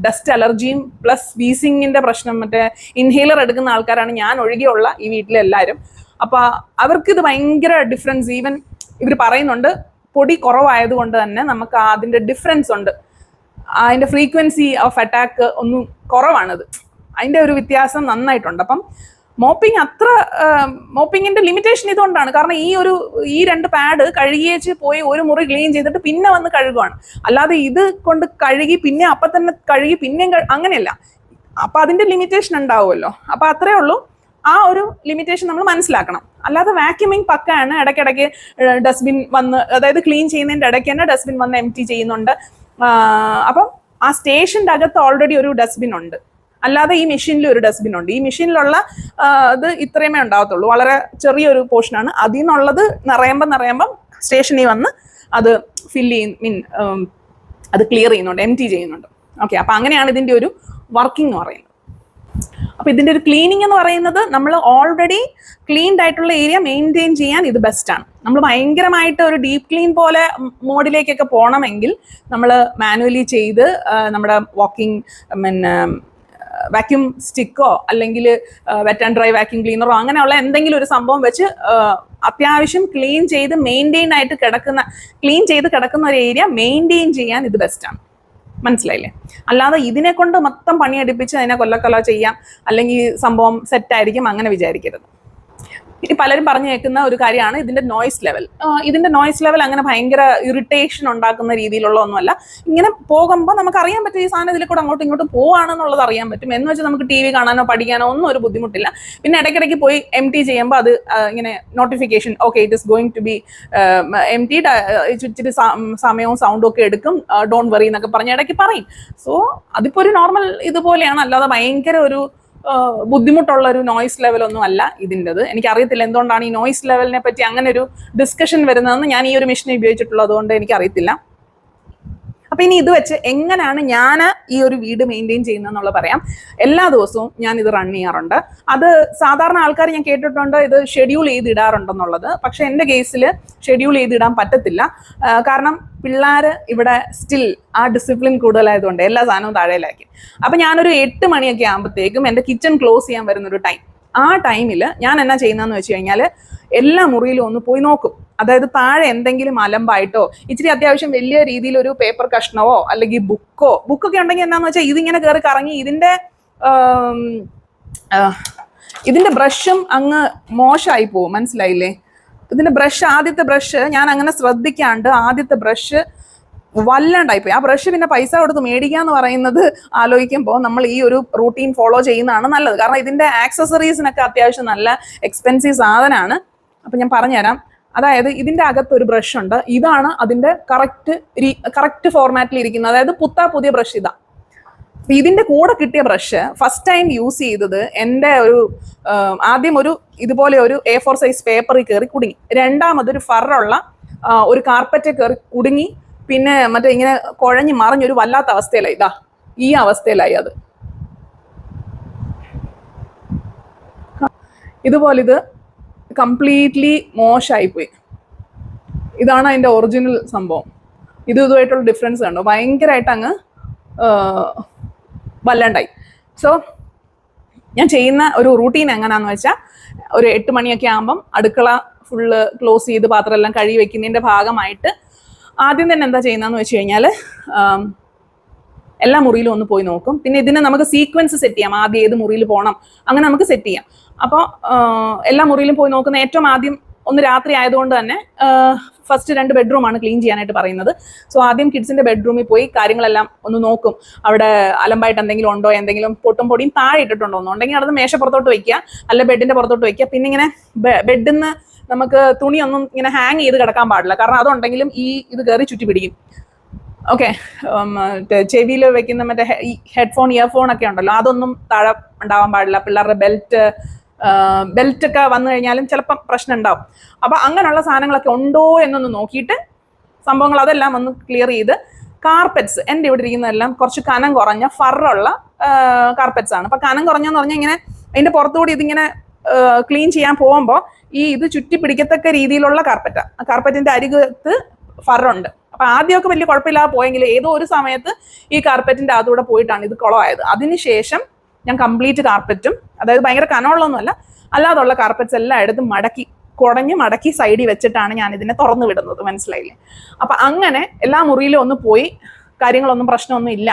ഡസ്റ്റ് അലർജിയും പ്ലസ് വീസിങ്ങിന്റെ പ്രശ്നം, മറ്റേ ഇൻഹേലർ എടുക്കുന്ന ആൾക്കാരാണ് ഞാൻ ഒഴികെയുള്ള ഈ വീട്ടിലെ എല്ലാവരും. അപ്പൊ അവർക്ക് ഇത് ഭയങ്കര ഡിഫറൻസ്. ഈവൻ ഇവർ പറയുന്നുണ്ട് പൊടി കുറവായതുകൊണ്ട് തന്നെ നമുക്ക് അതിന്റെ ഡിഫറൻസ് ഉണ്ട്, അതിന്റെ ഫ്രീക്വൻസി ഓഫ് അറ്റാക്ക് ഒന്നും കുറവാണത്, അതിന്റെ ഒരു വ്യത്യാസം നന്നായിട്ടുണ്ട്. അപ്പം മോപ്പിങ്ങിന്റെ ലിമിറ്റേഷൻ ഇതുകൊണ്ടാണ്. കാരണം ഈ 2 പാഡ് കഴുകിയേച്ച് പോയി ഒരു മുറി ക്ലീൻ ചെയ്തിട്ട് പിന്നെ വന്ന് കഴുകുവാണ്. അല്ലാതെ ഇത് കൊണ്ട് കഴുകി പിന്നെ അപ്പം തന്നെ കഴുകി പിന്നെയും അങ്ങനെയല്ല. അപ്പൊ അതിന്റെ ലിമിറ്റേഷൻ ഉണ്ടാവുമല്ലോ. അപ്പൊ അത്രേ ഉള്ളൂ. ആ ഒരു ലിമിറ്റേഷൻ നമ്മൾ മനസ്സിലാക്കണം. അല്ലാതെ വാക്യൂമിങ് പക്കാണ്. ഇടയ്ക്കിടയ്ക്ക് ഡസ്റ്റ്ബിൻ വന്ന്, അതായത് ക്ലീൻ ചെയ്യുന്നതിന്റെ ഇടയ്ക്ക് തന്നെ ഡസ്റ്റ്ബിൻ വന്ന് എംപ്റ്റി ചെയ്യുന്നുണ്ട്. അപ്പം ആ സ്റ്റേഷൻ്റെ അകത്ത് ഓൾറെഡി ഒരു ഡസ്റ്റ്ബിൻ ഉണ്ട്, അല്ലാതെ ഈ മെഷീനിൽ ഒരു ഡസ്റ്റ്ബിൻ ഉണ്ട്. ഈ മെഷീനിലുള്ള ഇത് ഇത്രയുമേ ഉണ്ടാകത്തുള്ളൂ, വളരെ ചെറിയൊരു പോർഷനാണ്. അതിൽ നിന്നുള്ളത് നിറയുമ്പം സ്റ്റേഷനിൽ വന്ന് അത് അത് ക്ലിയർ ചെയ്യുന്നുണ്ട്, എംപ്റ്റി ചെയ്യുന്നുണ്ട്. ഓക്കെ, അപ്പം അങ്ങനെയാണ് ഇതിൻ്റെ ഒരു വർക്കിംഗ് എന്ന് പറയുന്നത്. അപ്പൊ ഇതിന്റെ ഒരു ക്ലീനിങ് എന്ന് പറയുന്നത് നമ്മൾ ഓൾറെഡി ക്ലീൻഡ് ആയിട്ടുള്ള ഏരിയ മെയിൻറ്റെയിൻ ചെയ്യാൻ ഇത് ബെസ്റ്റാണ്. നമ്മൾ ഭയങ്കരമായിട്ട് ഒരു ഡീപ്പ് ക്ലീൻ പോലെ മോഡിലേക്കൊക്കെ പോകണമെങ്കിൽ നമ്മൾ മാനുവലി ചെയ്ത് നമ്മുടെ വാക്യൂം സ്റ്റിക്കോ അല്ലെങ്കിൽ വെറ്റ് ആൻഡ് ഡ്രൈ വാക്യൂം ക്ലീനറോ അങ്ങനെയുള്ള എന്തെങ്കിലും ഒരു സംഭവം വെച്ച് അത്യാവശ്യം ക്ലീൻ ചെയ്ത് കിടക്കുന്ന ഒരു ഏരിയ മെയിൻറ്റെയിൻ ചെയ്യാൻ ഇത് ബെസ്റ്റാണ്. മനസ്സിലായില്ലേ? അല്ലാതെ ഇതിനെ കൊണ്ട് മൊത്തം പണിയെടുപ്പിച്ച് അതിനെ കൊല്ലക്കൊല ചെയ്യാം, അല്ലെങ്കിൽ സംഭവം സെറ്റായിരിക്കും, അങ്ങനെ വിചാരിക്കരുത്. ഇനി പലരും പറഞ്ഞു കേൾക്കുന്ന ഒരു കാര്യമാണ് ഇതിന്റെ നോയ്സ് ലെവൽ. ഇതിന്റെ നോയ്സ് ലെവൽ അങ്ങനെ ഭയങ്കര ഇറിറ്റേഷൻ ഉണ്ടാക്കുന്ന രീതിയിലുള്ള ഒന്നുമല്ല. ഇങ്ങനെ പോകുമ്പോൾ നമുക്ക് അറിയാൻ പറ്റും ഈ സാധനം ഇതിൽ കൂടെ അങ്ങോട്ടും ഇങ്ങോട്ടും പോവാണെന്നുള്ളത് അറിയാൻ പറ്റും. എന്ന് വെച്ചാൽ നമുക്ക് TV കാണാനോ പഠിക്കാനോ ഒന്നും ഒരു ബുദ്ധിമുട്ടില്ല. പിന്നെ ഇടയ്ക്കിടയ്ക്ക് പോയി എംപ്റ്റി ചെയ്യുമ്പോൾ അത് ഇങ്ങനെ notification, okay it is going to be emptied, ഇച്ചിരി സമയവും സൗണ്ടും ഒക്കെ എടുക്കും, ഡോണ്ട് വറി എന്നൊക്കെ പറഞ്ഞ് ഇടയ്ക്ക് പറയും. സോ അതിപ്പോൾ ഒരു നോർമൽ ഇതുപോലെയാണ്, അല്ലാതെ ഭയങ്കര ഒരു ബുദ്ധിമുട്ടുള്ള ഒരു നോയ്സ് ലെവലൊന്നും അല്ല ഇതിൻ്റെത്. എനിക്കറിയത്തില്ല എന്തുകൊണ്ടാണ് ഈ നോയ്സ് ലെവലിനെ പറ്റി അങ്ങനെ ഒരു ഡിസ്കഷൻ വരുന്നതെന്ന്. ഞാൻ ഈ ഒരു മെഷീൻ ഉപയോഗിച്ചിട്ടുള്ളത് കൊണ്ട് എനിക്കറിയത്തില്ല. അപ്പൊ ഇനി ഇത് വെച്ച് എങ്ങനെയാണ് ഞാൻ ഈ ഒരു വീട് മെയിൻറ്റെയിൻ ചെയ്യുന്നതെന്നുള്ളത് പറയാം. എല്ലാ ദിവസവും ഞാൻ ഇത് റൺ ചെയ്യാറുണ്ട്. അത് സാധാരണ ആൾക്കാർ ഞാൻ കേട്ടിട്ടുണ്ട് ഇത് ഷെഡ്യൂൾ ചെയ്തിടാറുണ്ടെന്നുള്ളത്. പക്ഷെ എൻ്റെ കേസിൽ ഷെഡ്യൂൾ ചെയ്തിടാൻ പറ്റത്തില്ല. കാരണം പിള്ളേർ ഇവിടെ സ്റ്റിൽ ആ ഡിസിപ്ലിൻ കൂടുതലായതുകൊണ്ട് എല്ലാ സാധനവും താഴേലാക്കി. അപ്പൊ ഞാനൊരു 8 മണിയൊക്കെ ആകുമ്പോഴത്തേക്കും എൻ്റെ കിച്ചൺ ക്ലോസ് ചെയ്യാൻ വരുന്നൊരു ടൈം, ആ ടൈമിൽ ഞാൻ എന്നാ ചെയ്യുന്നതെന്ന് വെച്ച് കഴിഞ്ഞാൽ എല്ലാ മുറിയിലും ഒന്ന് പോയി നോക്കും. അതായത് താഴെ എന്തെങ്കിലും അലമ്പായിട്ടോ ഇച്ചിരി അത്യാവശ്യം വലിയ രീതിയിൽ ഒരു പേപ്പർ കഷ്ണവോ അല്ലെങ്കിൽ ബുക്കൊക്കെ ഉണ്ടെങ്കിൽ എന്താന്ന് വെച്ചാൽ ഇതിങ്ങനെ കയറി കറങ്ങി ഇതിന്റെ ബ്രഷും അങ്ങ് മോശമായി പോകും. മനസ്സിലായില്ലേ? ഇതിന്റെ ആദ്യത്തെ ബ്രഷ് ഞാൻ അങ്ങനെ ശ്രദ്ധിക്കാണ്ട് ആദ്യത്തെ ബ്രഷ് വല്ലാണ്ടായിപ്പോയി. ആ ബ്രഷ് പിന്നെ പൈസ കൊടുത്ത് മേടിക്കാന്ന് പറയുന്നത് ആലോചിക്കുമ്പോൾ നമ്മൾ ഈ ഒരു റൂട്ടീൻ ഫോളോ ചെയ്യുന്നതാണ് നല്ലത്. കാരണം ഇതിന്റെ ആക്സസറീസിനൊക്കെ അത്യാവശ്യം നല്ല എക്സ്പെൻസീവ് സാധനമാണ്. അപ്പൊ ഞാൻ പറഞ്ഞുതരാം. അതായത് ഇതിന്റെ അകത്ത് ഒരു ബ്രഷ് ഉണ്ട്. ഇതാണ് അതിന്റെ കറക്റ്റ് ഫോർമാറ്റിൽ ഇരിക്കുന്നത്. അതായത് പുതിയ ബ്രഷ് ഇതാ. ഇതിന്റെ കൂടെ കിട്ടിയ ബ്രഷ് ഫസ്റ്റ് ടൈം യൂസ് ചെയ്തത് എൻ്റെ ആദ്യം ഇതുപോലെ ഒരു A4 സൈസ് പേപ്പറിൽ കയറി കുടുങ്ങി. രണ്ടാമതൊരു ഫറുള്ള ഒരു കാർപ്പറ്റ് കയറി കുടുങ്ങി. പിന്നെ മറ്റേ ഇങ്ങനെ കുഴഞ്ഞ് മറിഞ്ഞൊരു വല്ലാത്ത അവസ്ഥയിലായി. ഈ അവസ്ഥയിലായി അത്. ഇതുപോലെ ഇത് കംപ്ലീറ്റ്ലി മോശമായിപ്പോയി. ഇതാണ് അതിൻ്റെ ഒറിജിനൽ സംഭവം. ഇതുമായിട്ടുള്ള ഡിഫറൻസ് കണ്ടോ? ഭയങ്കരമായിട്ട് അങ്ങ് വല്ലാണ്ടായി. സോ ഞാൻ ചെയ്യുന്ന ഒരു റൂട്ടീൻ എങ്ങനെയാണെന്ന് വെച്ചാൽ ഒരു 8 മണിയൊക്കെ ആകുമ്പം അടുക്കള ഫുള്ള് ക്ലോസ് ചെയ്ത് പാത്രം എല്ലാം കഴുകി വെക്കുന്നതിൻ്റെ ഭാഗമായിട്ട് ആദ്യം തന്നെ എന്താ ചെയ്യുന്നതെന്ന് വെച്ച് കഴിഞ്ഞാൽ എല്ലാ മുറിയിലും ഒന്ന് പോയി നോക്കും. പിന്നെ ഇതിനെ നമുക്ക് സീക്വൻസ് സെറ്റ് ചെയ്യാം. ആദ്യം ഏത് മുറിയിൽ പോകണം അങ്ങനെ നമുക്ക് സെറ്റ് ചെയ്യാം. അപ്പോൾ എല്ലാ മുറിയിലും പോയി നോക്കുന്ന ഏറ്റവും ആദ്യം ഒന്ന് രാത്രി ആയതുകൊണ്ട് തന്നെ ഫസ്റ്റ് 2 ബെഡ്റൂമാണ് ക്ലീൻ ചെയ്യാനായിട്ട് പറയുന്നത്. സോ ആദ്യം കിഡ്സിന്റെ ബെഡ്റൂമിൽ പോയി കാര്യങ്ങളെല്ലാം ഒന്ന് നോക്കും. അവിടെ അലമ്പായിട്ട് എന്തെങ്കിലും ഉണ്ടോ, എന്തെങ്കിലും പൊട്ടും പൊടിയും താഴെ ഇട്ടിട്ടുണ്ടോ എന്നുണ്ടെങ്കിൽ അത് മേശപ്പുറത്തോട്ട് വയ്ക്കുക, അല്ല ബെഡിന്റെ പുറത്തോട്ട് വയ്ക്കുക. പിന്നെ ഇങ്ങനെ ബെഡിൽ നിന്ന് നമുക്ക് തുണിയൊന്നും ഇങ്ങനെ ഹാങ് ചെയ്ത് കിടക്കാൻ പാടില്ല, കാരണം അതുണ്ടെങ്കിലും ഇത് കയറി ചുറ്റി പിടിക്കും. ഓക്കെ, ചെവിയിൽ വെക്കുന്ന മറ്റേ ഹെഡ്ഫോൺ ഇയർഫോൺ ഒക്കെ ഉണ്ടല്ലോ, അതൊന്നും താഴെ ഉണ്ടാവാൻ പാടില്ല. പിള്ളേരുടെ ബെൽറ്റ് ഒക്കെ വന്നു കഴിഞ്ഞാലും ചിലപ്പം പ്രശ്നം ഉണ്ടാവും. അപ്പൊ അങ്ങനെയുള്ള സാധനങ്ങളൊക്കെ ഉണ്ടോ എന്നൊന്ന് നോക്കിയിട്ട് സംഭവങ്ങൾ അതെല്ലാം ഒന്ന് ക്ലിയർ ചെയ്ത് കാർപ്പറ്റ്സ്, എൻ്റെ ഇവിടെ ഇരിക്കുന്നതെല്ലാം കുറച്ച് കനം കുറഞ്ഞ ഫറുള്ള കാർപ്പറ്റ്സ് ആണ്. അപ്പൊ കനം കുറഞ്ഞെന്ന് പറഞ്ഞാൽ ഇങ്ങനെ അതിന്റെ പുറത്തുകൂടി ഇതിങ്ങനെ ക്ലീൻ ചെയ്യാൻ പോകുമ്പോൾ ഇത് ചുറ്റി പിടിക്കത്തക്ക രീതിയിലുള്ള കാർപ്പറ്റാണ്. കാർപ്പറ്റിന്റെ അരികത്ത് ഫറുണ്ട്. അപ്പൊ ആദ്യമൊക്കെ വലിയ കുഴപ്പമില്ലാതെ പോയെങ്കിൽ ഏതോ ഒരു സമയത്ത് ഈ കാർപ്പറ്റിന്റെ അകത്തൂടെ പോയിട്ടാണ് ഇത് കുളമായത്. അതിനുശേഷം ഞാൻ കംപ്ലീറ്റ് കാർപ്പറ്റും, അതായത് ഭയങ്കര കനമുള്ളൊന്നുമല്ല, അല്ലാതുള്ള കാർപ്പറ്റ്സ് എല്ലാം എടുത്ത് മടക്കി സൈഡിൽ വെച്ചിട്ടാണ് ഞാൻ ഇതിനെ തുറന്നു വിടുന്നത്. മനസ്സിലായില്ലേ? അപ്പൊ അങ്ങനെ എല്ലാ മുറിയിലും ഒന്ന് പോയി കാര്യങ്ങളൊന്നും പ്രശ്നമൊന്നും ഇല്ല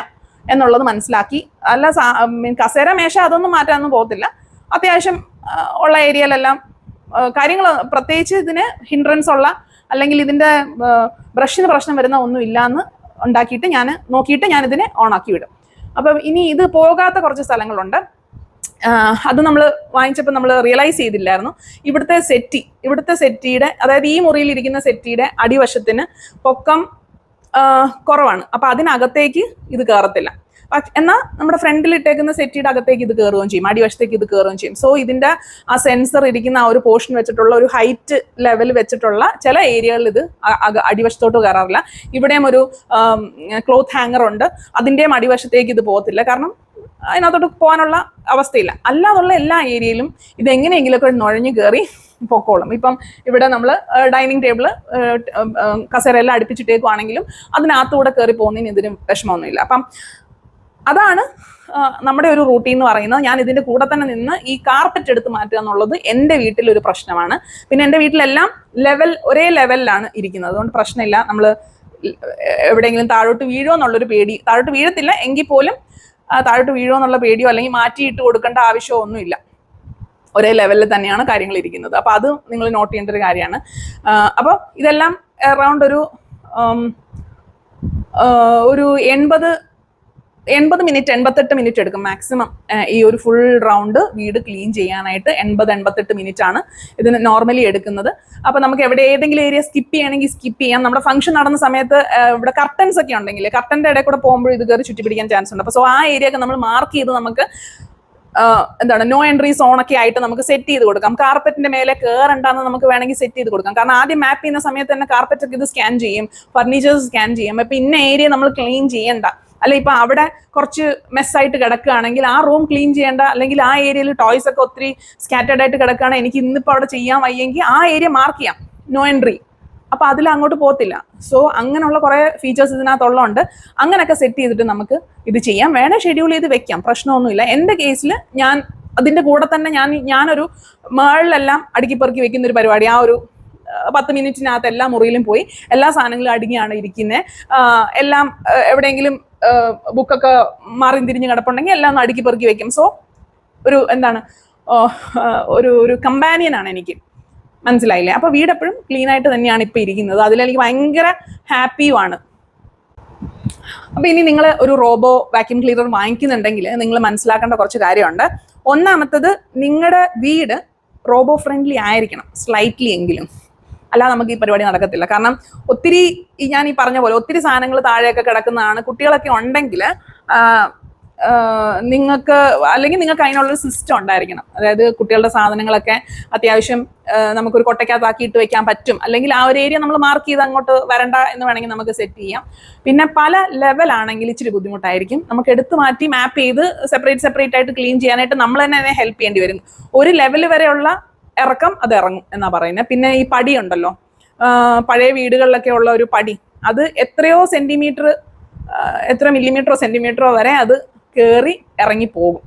എന്നുള്ളത് മനസ്സിലാക്കി. അല്ല കസേര മേശ അതൊന്നും മാറ്റാനൊന്നും പോകത്തില്ല. അത്യാവശ്യം ഉള്ള ഏരിയയിലെല്ലാം കാര്യങ്ങൾ, പ്രത്യേകിച്ച് ഇതിന് ഹിൻഡ്രൻസ് ഉള്ള അല്ലെങ്കിൽ ഇതിന്റെ ബ്രഷിന് പ്രശ്നം വരുന്ന ഒന്നും ഇല്ലാന്ന് ഉണ്ടാക്കിയിട്ട് നോക്കിയിട്ട് ഞാൻ ഇതിനെ ഓണാക്കി വിടും. അപ്പം ഇനി ഇത് പോകാത്ത കുറച്ച് സ്ഥലങ്ങളുണ്ട്. അത് നമ്മൾ വാങ്ങിച്ചപ്പോൾ നമ്മൾ റിയലൈസ് ചെയ്തില്ലായിരുന്നു. ഇവിടുത്തെ സെറ്റിയുടെ, അതായത് ഈ മുറിയിൽ ഇരിക്കുന്ന സെറ്റിയുടെ അടിവശത്തിന് പൊക്കം കുറവാണ്. അപ്പൊ അതിനകത്തേക്ക് ഇത് കയറത്തില്ല. എന്നാൽ നമ്മുടെ ഫ്രണ്ടിൽ ഇട്ടേക്കുന്ന സെറ്റിയുടെ അകത്തേക്ക് ഇത് കയറുകയും ചെയ്യും, അടിവശത്തേക്ക് ഇത് കയറുകയും ചെയ്യും. സോ ഇതിന്റെ ആ സെൻസർ ഇരിക്കുന്ന ആ ഒരു പോർഷൻ വെച്ചിട്ടുള്ള ഒരു ഹൈറ്റ് ലെവൽ വെച്ചിട്ടുള്ള ചില ഏരിയകളിൽ ഇത് അടിവശത്തോട്ട് കയറാറില്ല. ഇവിടെയും ഒരു ക്ലോത്ത് ഹാങ്ങർ ഉണ്ട്, അതിന്റെയും അടിവശത്തേക്ക് ഇത് പോകത്തില്ല, കാരണം അതിനകത്തോട്ട് പോകാനുള്ള അവസ്ഥയില്ല. അല്ലാതുള്ള എല്ലാ ഏരിയയിലും ഇത് എങ്ങനെയെങ്കിലുമൊക്കെ നുഴഞ്ഞു കയറി പൊക്കോളും. ഇപ്പം ഇവിടെ നമ്മൾ ഡൈനിങ് ടേബിള് കസേരയെല്ലാം അടുപ്പിച്ചിട്ടേക്കുവാണെങ്കിലും അതിനകത്തൂടെ കയറി പോകുന്നതിന് ഇതിന് വിഷമമൊന്നുമില്ല. അപ്പം അതാണ് നമ്മുടെ ഒരു റൂട്ടീൻ എന്ന് പറയുന്നത്. ഞാൻ ഇതിന്റെ കൂടെ തന്നെ നിന്ന് ഈ കാർപ്പറ്റ് എടുത്ത് മാറ്റുക എന്നുള്ളത് എൻ്റെ വീട്ടിലൊരു പ്രശ്നമാണ്. പിന്നെ എൻ്റെ വീട്ടിലെല്ലാം ഒരേ ലെവലിലാണ് ഇരിക്കുന്നത്, അതുകൊണ്ട് പ്രശ്നമില്ല. നമ്മൾ എവിടെയെങ്കിലും താഴോട്ട് വീഴുമോ എന്നുള്ളൊരു പേടി, താഴോട്ട് വീഴത്തില്ല എങ്കിൽ പോലും താഴോട്ട് വീഴുമോ എന്നുള്ള പേടിയോ അല്ലെങ്കിൽ മാറ്റിയിട്ട് കൊടുക്കേണ്ട ആവശ്യമോ ഒന്നുമില്ല. ഒരേ ലെവലിൽ തന്നെയാണ് കാര്യങ്ങൾ ഇരിക്കുന്നത്. അപ്പൊ അത് നിങ്ങൾ നോട്ട് ചെയ്യേണ്ട ഒരു കാര്യമാണ്. അപ്പോൾ ഇതെല്ലാം അറൗണ്ട് ഒരു 88 മിനിറ്റ് എടുക്കും മാക്സിമം. ഈ ഒരു ഫുൾ റൗണ്ട് വീട് ക്ലീൻ ചെയ്യാനായിട്ട് 88 മിനിറ്റ് ആണ് ഇതിന് നോർമലി എടുക്കുന്നത്. അപ്പൊ നമുക്ക് ഏതെങ്കിലും ഏരിയ സ്കിപ്പ് ചെയ്യണമെങ്കിൽ സ്കിപ്പ് ചെയ്യാം. നമ്മുടെ ഫംഗ്ഷൻ നടന്ന സമയത്ത് ഇവിടെ കർട്ടൻസ് ഒക്കെ ഉണ്ടെങ്കിൽ കർട്ടന്റെ ഇടയിൽ കൂടെ പോകുമ്പോൾ ഇത് കയറി ചുറ്റി പിടിക്കാൻ ചാൻസ് ഉണ്ട്. അപ്പൊ സോ ആ ഏരിയ ഒക്കെ നമ്മൾ മാർക്ക് ചെയ്ത് നമുക്ക് നോ എൻട്രി സോൺ ഒക്കെ ആയിട്ട് നമുക്ക് സെറ്റ് ചെയ്ത് കൊടുക്കാം. കാർപ്പറ്റിന്റെ മേലെ കയറണ്ടെന്ന് നമുക്ക് വേണമെങ്കിൽ സെറ്റ് ചെയ്ത് കൊടുക്കാം. കാരണം ആദ്യം മാപ്പ് ചെയ്യുന്ന സമയത്ത് തന്നെ കാർപ്പറ്റ് ഒക്കെ ഇത് സ്കാൻ ചെയ്യും, ഫർണിച്ചേഴ്സ് സ്കാൻ ചെയ്യും. അപ്പൊ ഇന്ന ഏരിയ നമ്മൾ ക്ലീൻ ചെയ്യണ്ട, അല്ല ഇപ്പൊ അവിടെ കുറച്ച് മെസ്സായിട്ട് കിടക്കുകയാണെങ്കിൽ ആ റൂം ക്ലീൻ ചെയ്യേണ്ട, അല്ലെങ്കിൽ ആ ഏരിയയിൽ ടോയ്സ് ഒക്കെ ഒത്തിരി സ്കാറ്റേഡ് ആയിട്ട് കിടക്കുകയാണെങ്കിൽ എനിക്ക് ഇന്നിപ്പോൾ അവിടെ ചെയ്യാൻ വയ്യെങ്കിൽ ആ ഏരിയ മാർക്ക് ചെയ്യാം, നോ എൻട്രി. അപ്പൊ അതിൽ അങ്ങോട്ട് പോകത്തില്ല. സോ അങ്ങനെയുള്ള കുറെ ഫീച്ചേഴ്സ് ഇതിനകത്തുള്ളതുകൊണ്ട് അങ്ങനെയൊക്കെ സെറ്റ് ചെയ്തിട്ട് നമുക്ക് ഇത് ചെയ്യാം. വേണേൽ ഷെഡ്യൂൾ ചെയ്ത് വെക്കാം, പ്രശ്നമൊന്നുമില്ല. എൻ്റെ കേസിൽ ഞാൻ അതിന്റെ കൂടെ തന്നെ ഞാനൊരു മേളിലെല്ലാം അടുക്കിപ്പെറുക്കി വെക്കുന്ന ഒരു പരിപാടി. ആ ഒരു 10 മിനിറ്റിനകത്ത് എല്ലാ മുറിയിലും പോയി എല്ലാ സാധനങ്ങളും അടുങ്ങിയാണ് ഇരിക്കുന്നത്. എല്ലാം എവിടെയെങ്കിലും ബുക്കൊക്കെ മാറി തിരിഞ്ഞ് കിടപ്പുണ്ടെങ്കിൽ എല്ലാം ഒന്ന് അടുക്കി പെറുക്കി വെക്കും. സോ ഒരു ഒരു കമ്പാനിയനാണ് എനിക്ക്, മനസ്സിലായില്ലേ? അപ്പൊ വീട് എപ്പോഴും ക്ലീൻ ആയിട്ട് തന്നെയാണ് ഇപ്പൊ ഇരിക്കുന്നത്. അതിലെനിക്ക് ഭയങ്കര ഹാപ്പിയുമാണ്. അപ്പൊ ഇനി നിങ്ങൾ ഒരു റോബോ വാക്യൂം ക്ലീനർ വാങ്ങിക്കുന്നുണ്ടെങ്കിൽ നിങ്ങൾ മനസ്സിലാക്കേണ്ട കുറച്ച് കാര്യമുണ്ട്. ഒന്നാമത്തത്, നിങ്ങളുടെ വീട് റോബോ ഫ്രണ്ട്ലി ആയിരിക്കണം, സ്ലൈറ്റ്ലി എങ്കിലും. അല്ലാതെ നമുക്ക് ഈ പരിപാടി നടക്കത്തില്ല. കാരണം ഒത്തിരി ഞാൻ ഈ പറഞ്ഞ പോലെ ഒത്തിരി സാധനങ്ങൾ താഴെയൊക്കെ കിടക്കുന്നതാണ്. കുട്ടികളൊക്കെ ഉണ്ടെങ്കിൽ നിങ്ങൾക്ക് അതിനുള്ളൊരു സിസ്റ്റം ഉണ്ടായിരിക്കണം. അതായത് കുട്ടികളുടെ സാധനങ്ങളൊക്കെ അത്യാവശ്യം നമുക്കൊരു കൊട്ടയ്ക്കകത്താക്കിയിട്ട് വെക്കാൻ പറ്റും. അല്ലെങ്കിൽ ആ ഒരു ഏരിയ നമ്മൾ മാർക്ക് ചെയ്ത് അങ്ങോട്ട് വരണ്ട എന്ന് വേണമെങ്കിൽ നമുക്ക് സെറ്റ് ചെയ്യാം. പിന്നെ പല ലെവലാണെങ്കിൽ ഇച്ചിരി ബുദ്ധിമുട്ടായിരിക്കും. നമുക്ക് എടുത്തു മാറ്റി മാപ്പ് ചെയ്ത് സെപ്പറേറ്റ് ആയിട്ട് ക്ലീൻ ചെയ്യാനായിട്ട് നമ്മൾ തന്നെ ഹെൽപ്പ് ചെയ്യേണ്ടി വരും. ഒരു ലെവൽ വരെയുള്ള ഇറക്കം അത് ഇറങ്ങും എന്നാ പറയുന്നത്. പിന്നെ ഈ പടി ഉണ്ടല്ലോ, പഴയ വീടുകളിലൊക്കെ ഉള്ള ഒരു പടി, അത് എത്രയോ സെന്റിമീറ്റർ, എത്ര മില്ലിമീറ്ററോ സെന്റിമീറ്ററോ വരെ അത് കയറി ഇറങ്ങി പോകും.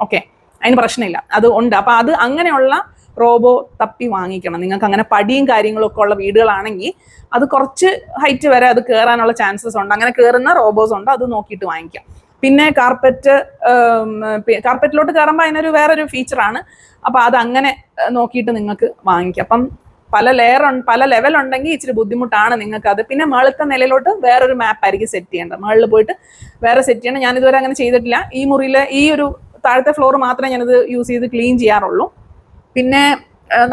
ഓക്കെ, അതിന് പ്രശ്നമില്ല, അത് ഉണ്ട്. അപ്പൊ അത് അങ്ങനെയുള്ള റോബോ തപ്പി വാങ്ങിക്കണം. നിങ്ങൾക്ക് അങ്ങനെ പടിയും കാര്യങ്ങളും ഒക്കെ ഉള്ള വീടുകളാണെങ്കിൽ അത് കുറച്ച് ഹൈറ്റ് വരെ അത് കയറാനുള്ള ചാൻസസ് ഉണ്ട്. അങ്ങനെ കയറുന്ന റോബോസ് ഉണ്ട്, അത് നോക്കിയിട്ട് വാങ്ങിക്കാം. പിന്നെ കാർപ്പറ്റിലോട്ട് കയറുമ്പോൾ അതിനൊരു വേറൊരു ഫീച്ചറാണ്. അപ്പൊ അത് അങ്ങനെ നോക്കിയിട്ട് നിങ്ങൾക്ക് വാങ്ങിക്കാം. അപ്പം പല ലെവൽ ഉണ്ടെങ്കിൽ ഇച്ചിരി ബുദ്ധിമുട്ടാണ് നിങ്ങൾക്ക് അത്. പിന്നെ മേളത്തെ നിലയിലോട്ട് വേറൊരു മാപ്പ് ആയിരിക്കും സെറ്റ് ചെയ്യേണ്ടത്. മേളിൽ പോയിട്ട് വേറെ സെറ്റ് ചെയ്യണം. ഞാനിതുവരെ അങ്ങനെ ചെയ്തിട്ടില്ല. ഈ മുറിയിലെ ഈ ഒരു താഴത്തെ ഫ്ലോർ മാത്രമേ ഞാനിത് യൂസ് ചെയ്ത് ക്ലീൻ ചെയ്യാറുള്ളൂ. പിന്നെ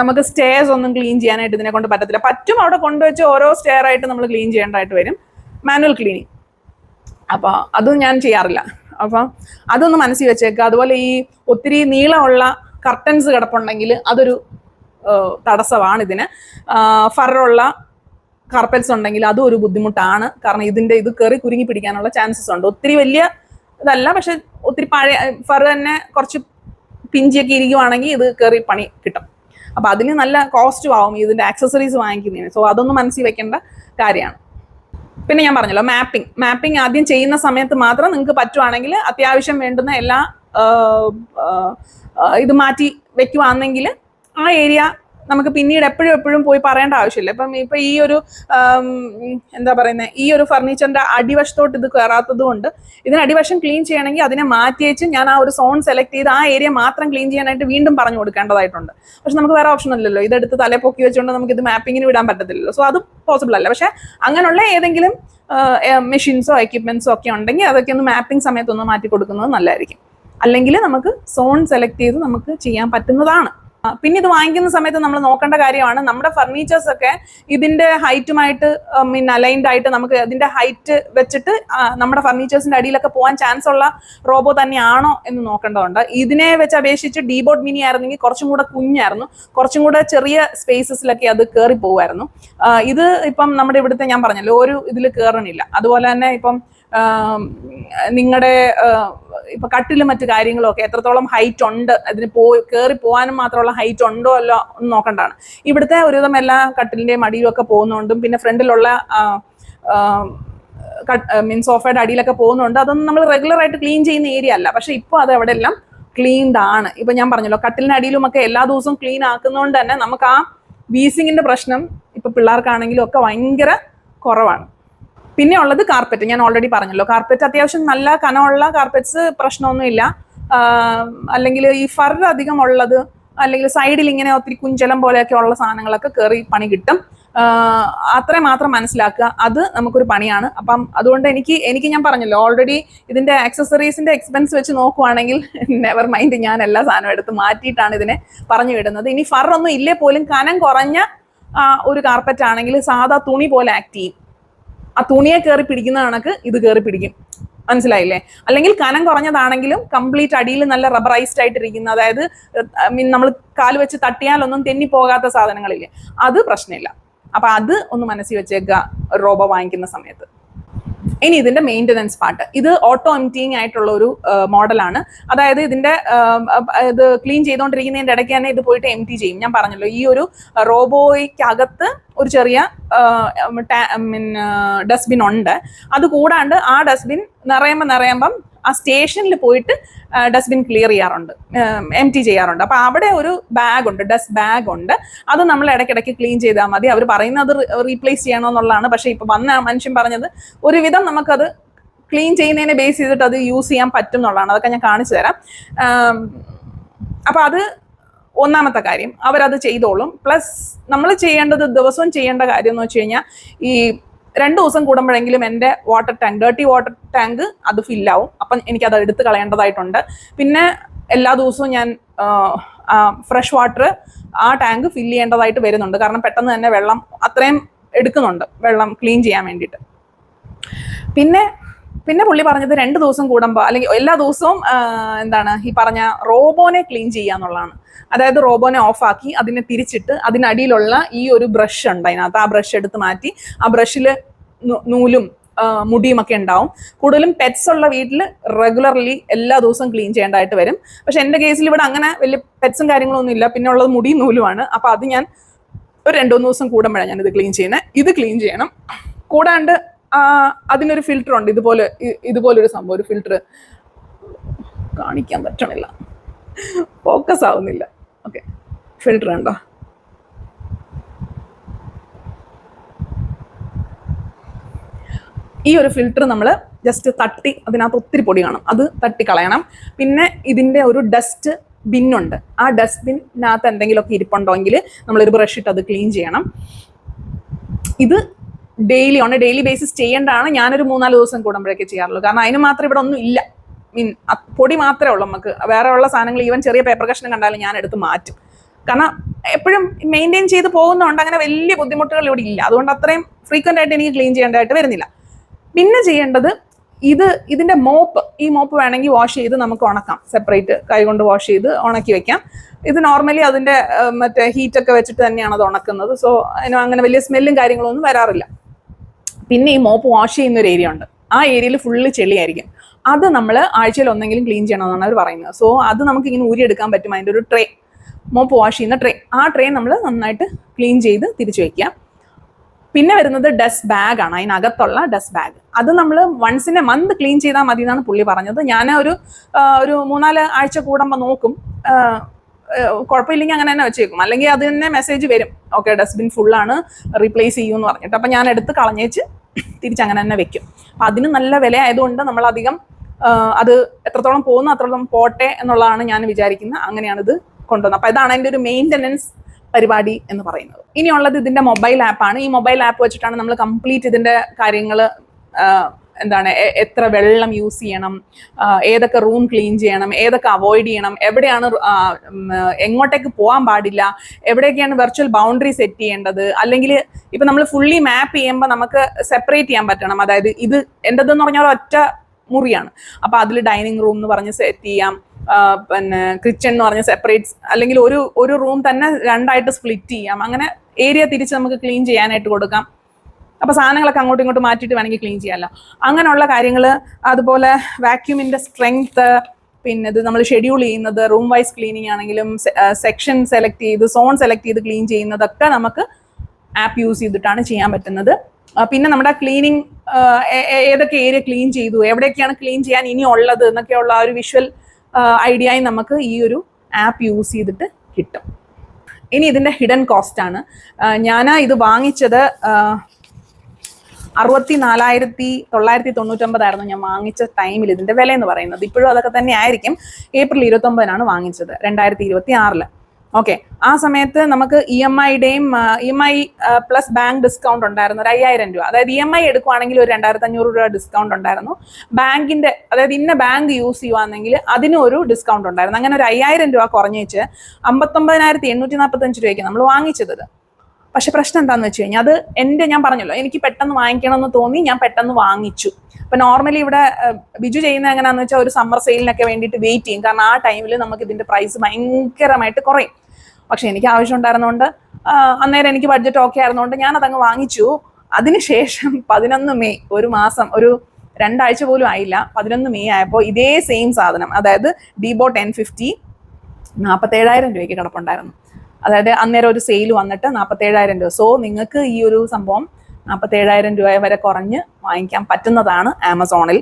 നമുക്ക് സ്റ്റെയർസ് ഒന്നും ക്ലീൻ ചെയ്യാനായിട്ട് ഇതിനെ കൊണ്ട് പറ്റത്തില്ല. പറ്റും, അവിടെ കൊണ്ടുവച്ച് ഓരോ സ്റ്റെയർ ആയിട്ട് നമ്മൾ ക്ലീൻ ചെയ്യേണ്ടതായിട്ട് വരും, മാനുവൽ ക്ലീനിങ്. അപ്പോൾ അതും ഞാൻ ചെയ്യാറില്ല. അപ്പം അതൊന്ന് മനസ്സിൽ വെച്ചേക്കുക. അതുപോലെ ഈ ഒത്തിരി നീളമുള്ള കർട്ടൻസ് കിടപ്പുണ്ടെങ്കിൽ അതൊരു തടസ്സമാണ് ഇതിന്. ഫറുള്ള കാർപ്പറ്റ്സ് ഉണ്ടെങ്കിൽ അതും ഒരു ബുദ്ധിമുട്ടാണ്. കാരണം ഇത് കയറി കുരുങ്ങി പിടിക്കാനുള്ള ചാൻസസ് ഉണ്ട്. ഒത്തിരി വലിയ ഇതല്ല, പക്ഷെ ഒത്തിരി പഴയ ഫറ് തന്നെ കുറച്ച് പിഞ്ചിയൊക്കെ ഇരിക്കുവാണെങ്കിൽ ഇത് കയറി പണി കിട്ടും. അപ്പം അതിന് നല്ല കോസ്റ്റും ആവും ഇതിൻ്റെ ആക്സസറീസ് വാങ്ങിക്കുന്നതിന്. സോ അതൊന്നും മനസ്സിൽ വെക്കേണ്ട കാര്യമാണ്. പിന്നെ ഞാൻ പറഞ്ഞല്ലോ മാപ്പിംഗ് ആദ്യം ചെയ്യുന്ന സമയത്ത് മാത്രം നിങ്ങൾക്ക് പറ്റുവാണെങ്കിൽ അത്യാവശ്യം വേണ്ടുന്ന എല്ലാ ഇത് മാറ്റി വെക്കുവാണെങ്കിൽ ആ ഏരിയ നമുക്ക് പിന്നീട് എപ്പോഴും പോയി പറയേണ്ട ആവശ്യമില്ല. ഇപ്പം ഈ ഒരു എന്താ പറയുന്നത്, ഈ ഒരു ഫർണിച്ചറിന്റെ അടിവശത്തോട്ട് ഇത് കയറാത്തത് കൊണ്ട് ഇതിന് അടിവശം ക്ലീൻ ചെയ്യണമെങ്കിൽ അതിനെ മാറ്റി വെച്ച് ഞാൻ ആ ഒരു സോൺ സെലക്ട് ചെയ്ത് ആ ഏരിയ മാത്രം ക്ലീൻ ചെയ്യാനായിട്ട് വീണ്ടും പറഞ്ഞു കൊടുക്കേണ്ടതായിട്ടുണ്ട്. പക്ഷെ നമുക്ക് വേറെ ഓപ്ഷൻ ഇല്ലല്ലോ, ഇതെടുത്ത് തലേ പൊക്കി വെച്ചുകൊണ്ട് നമുക്ക് ഇത് മാപ്പിങ്ങിന് വിടാൻ പറ്റത്തില്ലല്ലോ. സോ അത് പോസിബിൾ അല്ല. പക്ഷെ അങ്ങനെയുള്ള ഏതെങ്കിലും മെഷീൻസോ എക്യുപ്മെന്റ്സോ ഒക്കെ ഉണ്ടെങ്കിൽ അതൊക്കെ ഒന്ന് മാപ്പിംഗ് സമയത്തൊന്ന് മാറ്റി കൊടുക്കുന്നത് നല്ലതായിരിക്കും. അല്ലെങ്കിൽ നമുക്ക് സോൺ സെലക്ട് ചെയ്ത് നമുക്ക് ചെയ്യാൻ പറ്റുന്നതാണ്. പിന്നെ ഇത് വാങ്ങിക്കുന്ന സമയത്ത് നമ്മൾ നോക്കേണ്ട കാര്യമാണ്, നമ്മുടെ ഫർണിച്ചേഴ്സ് ഒക്കെ ഇതിന്റെ ഹൈറ്റുമായിട്ട് അലൈൻഡ് ആയിട്ട് നമുക്ക് ഇതിന്റെ ഹൈറ്റ് വെച്ചിട്ട് നമ്മുടെ ഫർണിച്ചേഴ്സിന്റെ അടിയിലൊക്കെ പോകാൻ ചാൻസ് ഉള്ള റോബോ തന്നെയാണോ എന്ന് നോക്കേണ്ടതുണ്ട്. ഇതിനെ വെച്ച് അപേക്ഷിച്ച് ഡീബോർഡ് മിനി ആയിരുന്നെങ്കിൽ കുറച്ചും കൂടെ കുഞ്ഞായിരുന്നു, കുറച്ചും കൂടെ ചെറിയ സ്പേസസിലൊക്കെ അത് കയറി പോകുമായിരുന്നു. ഇത് ഇപ്പം നമ്മുടെ ഇവിടുത്തെ ഞാൻ പറഞ്ഞല്ലോ ഒരു ഇതിൽ കയറണില്ല. അതുപോലെ തന്നെ ഇപ്പം നിങ്ങളുടെ ഇപ്പൊ കട്ടിലും മറ്റു കാര്യങ്ങളും ഒക്കെ എത്രത്തോളം ഹൈറ്റ് ഉണ്ട്, അതിന് കയറി പോകാനും മാത്രമുള്ള ഹൈറ്റ് ഉണ്ടോ അല്ലോ എന്ന് നോക്കേണ്ടതാണ്. ഇവിടുത്തെ ഒരുവിധം എല്ലാ കട്ടിലിന്റെയും അടിയിലും ഒക്കെ പോകുന്നുണ്ടും പിന്നെ ഫ്രണ്ടിലുള്ള സോഫയുടെ അടിയിലൊക്കെ പോകുന്നുണ്ട്. അതൊന്നും നമ്മൾ റെഗുലർ ആയിട്ട് ക്ലീൻ ചെയ്യുന്ന ഏരിയ അല്ല. പക്ഷെ ഇപ്പോൾ അത് അവിടെ എല്ലാം ക്ലീൻഡ് ആണ്. ഇപ്പൊ ഞാൻ പറഞ്ഞല്ലോ കട്ടിലിന്റെ അടിയിലും ഒക്കെ എല്ലാ ദിവസവും ക്ലീൻ ആക്കുന്നതുകൊണ്ട് തന്നെ നമുക്ക് ആ വീസിങ്ങിന്റെ പ്രശ്നം ഇപ്പൊ പിള്ളേർക്കാണെങ്കിലും ഒക്കെ ഭയങ്കര കുറവാണ്. പിന്നെ ഉള്ളത് കാർപ്പറ്റ്. ഞാൻ ഓൾറെഡി പറഞ്ഞല്ലോ, കാർപ്പറ്റ് അത്യാവശ്യം നല്ല കനമുള്ള കാർപ്പറ്റ്സ് പ്രശ്നമൊന്നുമില്ല. അല്ലെങ്കിൽ ഈ ഫർ അധികം ഉള്ളത്, അല്ലെങ്കിൽ സൈഡിൽ ഇങ്ങനെ ഒത്തിരി കുഞ്ചലം പോലെയൊക്കെ ഉള്ള സാധനങ്ങളൊക്കെ കയറി പണി കിട്ടും. അത്രയും മാത്രം മനസ്സിലാക്കുക, അത് നമുക്കൊരു പണിയാണ്. അപ്പം അതുകൊണ്ട് എനിക്ക് ഞാൻ പറഞ്ഞല്ലോ ഓൾറെഡി ഇതിന്റെ ആക്സസറീസിന്റെ എക്സ്പെൻസ് വെച്ച് നോക്കുവാണെങ്കിൽ നെവർ മൈൻഡ്, ഞാൻ എല്ലാ സാധനവും എടുത്ത് മാറ്റിയിട്ടാണ് ഇതിനെ പറഞ്ഞു വിടുന്നത്. ഇനി ഫർ ഒന്നും ഇല്ലേ പോലും കനം കുറഞ്ഞ ഒരു കാർപ്പറ്റ് ആണെങ്കിൽ സാധാ തുണി പോലെ ആക്ട് ചെയ്യും. ആ തുണിയെ കയറി പിടിക്കുന്ന കണക്ക് ഇത് കയറി പിടിക്കും, മനസ്സിലായില്ലേ? അല്ലെങ്കിൽ കനം കുറഞ്ഞതാണെങ്കിലും കംപ്ലീറ്റ് അടിയിൽ നല്ല റബ്ബറൈസ്ഡ് ആയിട്ടിരിക്കുന്ന, അതായത് നമ്മൾ കാല് വെച്ച് തട്ടിയാലൊന്നും തെന്നി പോകാത്ത സാധനങ്ങളില്ലേ, അത് പ്രശ്നമില്ല. അപ്പൊ അത് ഒന്ന് മനസ്സിൽ വെച്ചേക്കുക റോബോ വാങ്ങിക്കുന്ന സമയത്ത്. ഇനി ഇതിന്റെ മെയിൻ്റനൻസ് പാർട്ട്, ഇത് ഓട്ടോ എംറ്റിങ് ആയിട്ടുള്ള ഒരു മോഡലാണ്. അതായത് ഇതിന്റെ ഇത് ക്ലീൻ ചെയ്തുകൊണ്ടിരിക്കുന്നതിന്റെ ഇടയ്ക്ക് തന്നെ ഇത് പോയിട്ട് എംറ്റി ചെയ്യും. ഞാൻ പറഞ്ഞല്ലോ ഈ ഒരു റോബോയ്ക്കകത്ത് ഒരു ചെറിയ ഡസ്റ്റ്ബിൻ ഉണ്ട്. അത് കൂടാണ്ട് ആ ഡസ്റ്റ്ബിൻ നിറയുമ്പം ആ സ്റ്റേഷനിൽ പോയിട്ട് ഡസ്റ്റ്ബിൻ ക്ലിയർ ചെയ്യാറുണ്ട്, എംറ്റി ചെയ്യാറുണ്ട്. അപ്പൊ അവിടെ ഒരു ബാഗ് ഉണ്ട്, ഡസ്റ്റ് ബാഗ് ഉണ്ട്. അത് നമ്മൾ ഇടയ്ക്കിടയ്ക്ക് ക്ലീൻ ചെയ്താൽ മതി. അവർ പറയുന്നത് റീപ്ലേസ് ചെയ്യണമെന്നുള്ളതാണ്. പക്ഷെ ഇപ്പൊ വന്ന മനുഷ്യൻ പറഞ്ഞത് ഒരുവിധം നമുക്കത് ക്ലീൻ ചെയ്യുന്നതിനെ ബേസ് ചെയ്തിട്ട് അത് യൂസ് ചെയ്യാൻ പറ്റും എന്നുള്ളതാണ്. അതൊക്കെ ഞാൻ കാണിച്ചു തരാം. അപ്പൊ അത് ഒന്നാമത്തെ കാര്യം, അവരത് ചെയ്തോളും. പ്ലസ് നമ്മൾ ചെയ്യേണ്ടത്, ദിവസവും ചെയ്യേണ്ട കാര്യം എന്ന് വെച്ച് കഴിഞ്ഞാൽ, ഈ 2 ദിവസം കൂടുമ്പോഴെങ്കിലും എൻ്റെ ഡേർട്ടി വാട്ടർ ടാങ്ക് അത് ഫില്ലാവും. അപ്പം എനിക്കത് എടുത്ത് കളയേണ്ടതായിട്ടുണ്ട്. പിന്നെ എല്ലാ ദിവസവും ഞാൻ ഫ്രഷ് വാട്ടർ ആ ടാങ്ക് ഫില്ല് ചെയ്യേണ്ടതായിട്ട് വരുന്നുണ്ട്. കാരണം പെട്ടെന്ന് തന്നെ വെള്ളം അത്രയും എടുക്കുന്നുണ്ട്, വെള്ളം ക്ലീൻ ചെയ്യാൻ വേണ്ടിയിട്ട്. പിന്നെ പുള്ളി പറഞ്ഞത് 2 ദിവസം കൂടുമ്പോൾ അല്ലെങ്കിൽ എല്ലാ ദിവസവും ഈ പറഞ്ഞ റോബോനെ ക്ലീൻ ചെയ്യാന്നുള്ളതാണ്. അതായത് റോബോനെ ഓഫാക്കി അതിനെ തിരിച്ചിട്ട് അതിനടിയിലുള്ള ഈ ഒരു ബ്രഷ് ഉണ്ട്, അതിനകത്ത് ആ ബ്രഷ് എടുത്ത് മാറ്റി ആ ബ്രഷിൽ നൂലും മുടിയും ഒക്കെ ഉണ്ടാവും. കൂടുതലും പെറ്റ്സ് ഉള്ള വീട്ടിൽ റെഗുലർലി എല്ലാ ദിവസവും ക്ലീൻ ചെയ്യേണ്ടതായിട്ട് വരും. പക്ഷെ എൻ്റെ കേസിൽ ഇവിടെ അങ്ങനെ വലിയ പെറ്റ്സും കാര്യങ്ങളൊന്നും ഇല്ല, പിന്നെ ഉള്ളത് മുടിയും നൂലുമാണ്. അപ്പൊ അത് ഞാൻ ഒരു 2-3 ദിവസം കൂടുമ്പോഴാണ് ഞാൻ ഇത് ക്ലീൻ ചെയ്യുന്നത്. ഇത് ക്ലീൻ ചെയ്യണം. കൂടാണ്ട് അതിനൊരു ഫിൽറ്റർ ഉണ്ട്, ഇതുപോലൊരു സംഭവം, ഒരു ഫിൽറ്റർ കാണിക്കാൻ പറ്റണില്ല, ഫോക്കസ് ആവുന്നില്ല. ഓക്കെ, ഫിൽറ്റർ ഉണ്ടോ? ഈ ഒരു ഫിൽറ്റർ നമ്മൾ ജസ്റ്റ് തട്ടി, അതിനകത്ത് ഒത്തിരി പൊടി കാണും, അത് തട്ടി കളയണം. പിന്നെ ഇതിൻ്റെ ഒരു ഡസ്റ്റ് ബിന്നുണ്ട്. ആ ഡസ്റ്റ്ബിന്നകത്ത് എന്തെങ്കിലുമൊക്കെ ഇരിപ്പുണ്ടെങ്കിൽ നമ്മളൊരു ബ്രഷ് ഇട്ട് അത് ക്ലീൻ ചെയ്യണം. ഇത് ഡെയിലി ബേസിസ് ചെയ്യേണ്ടതാണ്. ഞാനൊരു 3-4 ദിവസം കൂടുമ്പോഴേക്ക് ചെയ്യാറുള്ളൂ. കാരണം അതിന് മാത്രം ഇവിടെ ഒന്നും ഇല്ല. പൊടി മാത്രമേ ഉള്ളൂ. നമുക്ക് വേറെ ഉള്ള സാധനങ്ങൾ ഈവൻ ചെറിയ പേപ്പർ കഷ്ണം കണ്ടാലും ഞാൻ എടുത്ത് മാറ്റും. കാരണം എപ്പോഴും മെയിൻറ്റെയിൻ ചെയ്ത് പോകുന്നതുകൊണ്ട് അങ്ങനെ വലിയ ബുദ്ധിമുട്ടുകൾ ഇവിടെ ഇല്ല. അതുകൊണ്ട് അത്രയും ഫ്രീക്വൻ്റ് ആയിട്ട് എനിക്ക് ക്ലീൻ ചെയ്യേണ്ടതായിട്ട് വരുന്നില്ല. പിന്നെ ചെയ്യേണ്ടത് ഇതിന്റെ ഈ മോപ്പ് വേണമെങ്കിൽ വാഷ് ചെയ്ത് നമുക്ക് ഉണക്കാം. സെപ്പറേറ്റ് കൈകൊണ്ട് വാഷ് ചെയ്ത് ഉണക്കി വെക്കാം. ഇത് നോർമലി അതിന്റെ മറ്റേ ഹീറ്റൊക്കെ വെച്ചിട്ട് തന്നെയാണ് അത് ഉണക്കുന്നത്. സോ അതിന് അങ്ങനെ വലിയ സ്മെല്ലും കാര്യങ്ങളൊന്നും വരാറില്ല. പിന്നെ ഈ മോപ്പ് വാഷ് ചെയ്യുന്ന ഒരു ഏരിയ ഉണ്ട്. ആ ഏരിയയിൽ ഫുള്ള് ചെളിയായിരിക്കും. അത് നമ്മൾ ആഴ്ചയിൽ ഒന്നെങ്കിലും ക്ലീൻ ചെയ്യണമെന്നാണ് അവർ പറയുന്നത്. സോ അത് നമുക്ക് ഇങ്ങനെ ഊരിയെടുക്കാൻ പറ്റും. അതിൻ്റെ ഒരു ട്രേ, മോപ്പ് വാഷ് ചെയ്യുന്ന ട്രേ, ആ ട്രേ നമ്മൾ നന്നായിട്ട് ക്ലീൻ ചെയ്ത് തിരിച്ചു വയ്ക്കുക. പിന്നെ വരുന്നത് ഡസ്റ്റ് ബാഗ് ആണ്. അതിനകത്തുള്ള ഡസ്റ്റ് ബാഗ് അത് നമ്മൾ once in a month clean ചെയ്താൽ മതി എന്നാണ് പുള്ളി പറഞ്ഞത്. ഞാൻ ഒരു 3-4 ആഴ്ച കൂടുമ്പോൾ നോക്കും. കുഴപ്പമില്ലെങ്കിൽ അങ്ങനെ തന്നെ വെച്ചേക്കും. അല്ലെങ്കിൽ അത് തന്നെ മെസ്സേജ് വരും, ഓക്കെ ഡസ്റ്റ്ബിൻ ഫുള്ളാണ്, റീപ്ലേസ് ചെയ്യുമെന്ന് പറഞ്ഞിട്ട്. അപ്പം ഞാൻ എടുത്ത് കളഞ്ഞേച്ച് തിരിച്ചങ്ങനെ തന്നെ വെക്കും. അപ്പം അതിന് നല്ല വില ആയതുകൊണ്ട് നമ്മളധികം അത് എത്രത്തോളം പോകുന്നു അത്രത്തോളം പോട്ടെ എന്നുള്ളതാണ് ഞാൻ വിചാരിക്കുന്നത്. അങ്ങനെയാണിത് കൊണ്ടുവന്നത്. അപ്പം ഇതാണ് എൻ്റെ ഒരു മെയിൻ്റനൻസ് പരിപാടി എന്ന് പറയുന്നത്. ഇനിയുള്ളത് ഇതിൻ്റെ മൊബൈൽ ആപ്പാണ്. ഈ മൊബൈൽ ആപ്പ് വെച്ചിട്ടാണ് നമ്മൾ കംപ്ലീറ്റ് ഇതിൻ്റെ കാര്യങ്ങൾ, എന്താണ്, എത്ര വെള്ളം യൂസ് ചെയ്യണം, ഏതൊക്കെ റൂം ക്ലീൻ ചെയ്യണം, ഏതൊക്കെ അവോയ്ഡ് ചെയ്യണം, എവിടെയാണ് എങ്ങോട്ടേക്ക് പോകാൻ പാടില്ല, എവിടെയൊക്കെയാണ് വെർച്വൽ ബൗണ്ടറി സെറ്റ് ചെയ്യേണ്ടത്. അല്ലെങ്കിൽ ഇപ്പം നമ്മൾ ഫുള്ളി മാപ്പ് ചെയ്യുമ്പോൾ നമുക്ക് സെപ്പറേറ്റ് ചെയ്യാൻ പറ്റണം. അതായത് ഇത് എൻ്റെതെന്ന് പറഞ്ഞാൽ ഒറ്റ മുറിയാണ്. അപ്പോൾ അതിൽ ഡൈനിങ് റൂം എന്ന് പറഞ്ഞ് സെറ്റ് ചെയ്യാം, പിന്നെ കിച്ചൺ എന്ന് പറഞ്ഞ് സെപ്പറേറ്റ്, അല്ലെങ്കിൽ ഒരു റൂം തന്നെ 2ആയിട്ട് സ്പ്ലിറ്റ് ചെയ്യാം. അങ്ങനെ ഏരിയ തിരിച്ച് നമുക്ക് ക്ലീൻ ചെയ്യാനായിട്ട് കൊടുക്കാം. അപ്പോൾ സാധനങ്ങളൊക്കെ അങ്ങോട്ടും ഇങ്ങോട്ടും മാറ്റിയിട്ട് വേണമെങ്കിൽ ക്ലീൻ ചെയ്യാമല്ലോ. അങ്ങനെയുള്ള കാര്യങ്ങൾ. അതുപോലെ വാക്യൂമിൻ്റെ സ്ട്രെങ്ത്, പിന്നെ ഇത് നമ്മൾ ഷെഡ്യൂൾ ചെയ്യുന്നത്, റൂം വൈസ് ക്ലീനിങ് ആണെങ്കിലും സെക്ഷൻ സെലക്ട് ചെയ്ത് സോൺ സെലക്ട് ചെയ്ത് ക്ലീൻ ചെയ്യുന്നതൊക്കെ നമുക്ക് ആപ്പ് യൂസ് ചെയ്തിട്ടാണ് ചെയ്യാൻ പറ്റുന്നത്. പിന്നെ നമ്മുടെ ക്ലീനിങ്, ഏതൊക്കെ ഏരിയ ക്ലീൻ ചെയ്തു, എവിടെയൊക്കെയാണ് ക്ലീൻ ചെയ്യാൻ ഇനി ഉള്ളത് എന്നൊക്കെയുള്ള ആ ഒരു വിഷ്വൽ ഐഡിയയും നമുക്ക് ഈ ഒരു ആപ്പ് യൂസ് ചെയ്തിട്ട് കിട്ടും. ഇനി ഇതിൻ്റെ ഹിഡൻ കോസ്റ്റ് ആണ്. ഞാൻ ഇത് വാങ്ങിച്ചത് 64,999 ഞാൻ വാങ്ങിച്ച ടൈമിൽ ഇതിൻ്റെ വില എന്ന് പറയുന്നത്. ഇപ്പോഴും അതൊക്കെ തന്നെ ആയിരിക്കും. April 29 വാങ്ങിച്ചത്, 2026. ഓക്കെ, ആ സമയത്ത് നമുക്ക് EMI പ്ലസ് ബാങ്ക് ഡിസ്കൗണ്ട് ഉണ്ടായിരുന്നു, ഒരു 5,000 രൂപ. അതായത് EMI എടുക്കുവാണെങ്കിൽ ഒരു 2,500 രൂപ ഡിസ്കൗണ്ട് ഉണ്ടായിരുന്നു. ബാങ്കിന്റെ, അതായത് ഇന്ന ബാങ്ക് യൂസ് ചെയ്യുവാണെങ്കിൽ അതിനും ഒരു ഡിസ്കൗണ്ട് ഉണ്ടായിരുന്നു. അങ്ങനെ ഒരു 5,000 രൂപ കുറഞ്ഞേച്ച് 59,845 രൂപയ്ക്ക് നമ്മൾ വാങ്ങിച്ചത്. പക്ഷെ പ്രശ്നം എന്താണെന്ന് വെച്ച് കഴിഞ്ഞാൽ, അത് ഞാൻ പറഞ്ഞല്ലോ, എനിക്ക് പെട്ടെന്ന് വാങ്ങിക്കണമെന്ന് തോന്നി, ഞാൻ പെട്ടെന്ന് വാങ്ങിച്ചു. അപ്പൊ നോർമലി ഇവിടെ ബിജു ചെയ്യുന്നത് എങ്ങനെയാന്ന് വെച്ചാൽ ഒരു സമ്മർ സെയിലിനൊക്കെ വേണ്ടിയിട്ട് വെയിറ്റ് ചെയ്യും. കാരണം ആ ടൈമിൽ നമുക്ക് ഇതിന്റെ പ്രൈസ് ഭയങ്കരമായിട്ട് കുറയും. പക്ഷെ എനിക്ക് ആവശ്യം ഉണ്ടായിരുന്നതുകൊണ്ട്, അന്നേരം എനിക്ക് ബഡ്ജറ്റ് ഓക്കെ ആയിരുന്നതുകൊണ്ട് ഞാൻ അതങ്ങ് വാങ്ങിച്ചു. അതിനുശേഷം 11 മെയ്, ഒരു മാസം, ഒരു 2 ആഴ്ച പോലും ആയില്ല, 11 മെയ് ആയപ്പോൾ ഇതേ സെയിം സാധനം, അതായത് ഡീബോട്ട് 1050 47,000 രൂപയ്ക്ക് കിടപ്പുണ്ടായിരുന്നു. അതായത് അന്നേരം ഒരു സെയിൽ വന്നിട്ട് 47,000 രൂപ. സോ നിങ്ങൾക്ക് ഈ ഒരു സംഭവം 47,000 രൂപ വരെ കുറഞ്ഞ് വാങ്ങിക്കാൻ പറ്റുന്നതാണ്. ആമസോണിൽ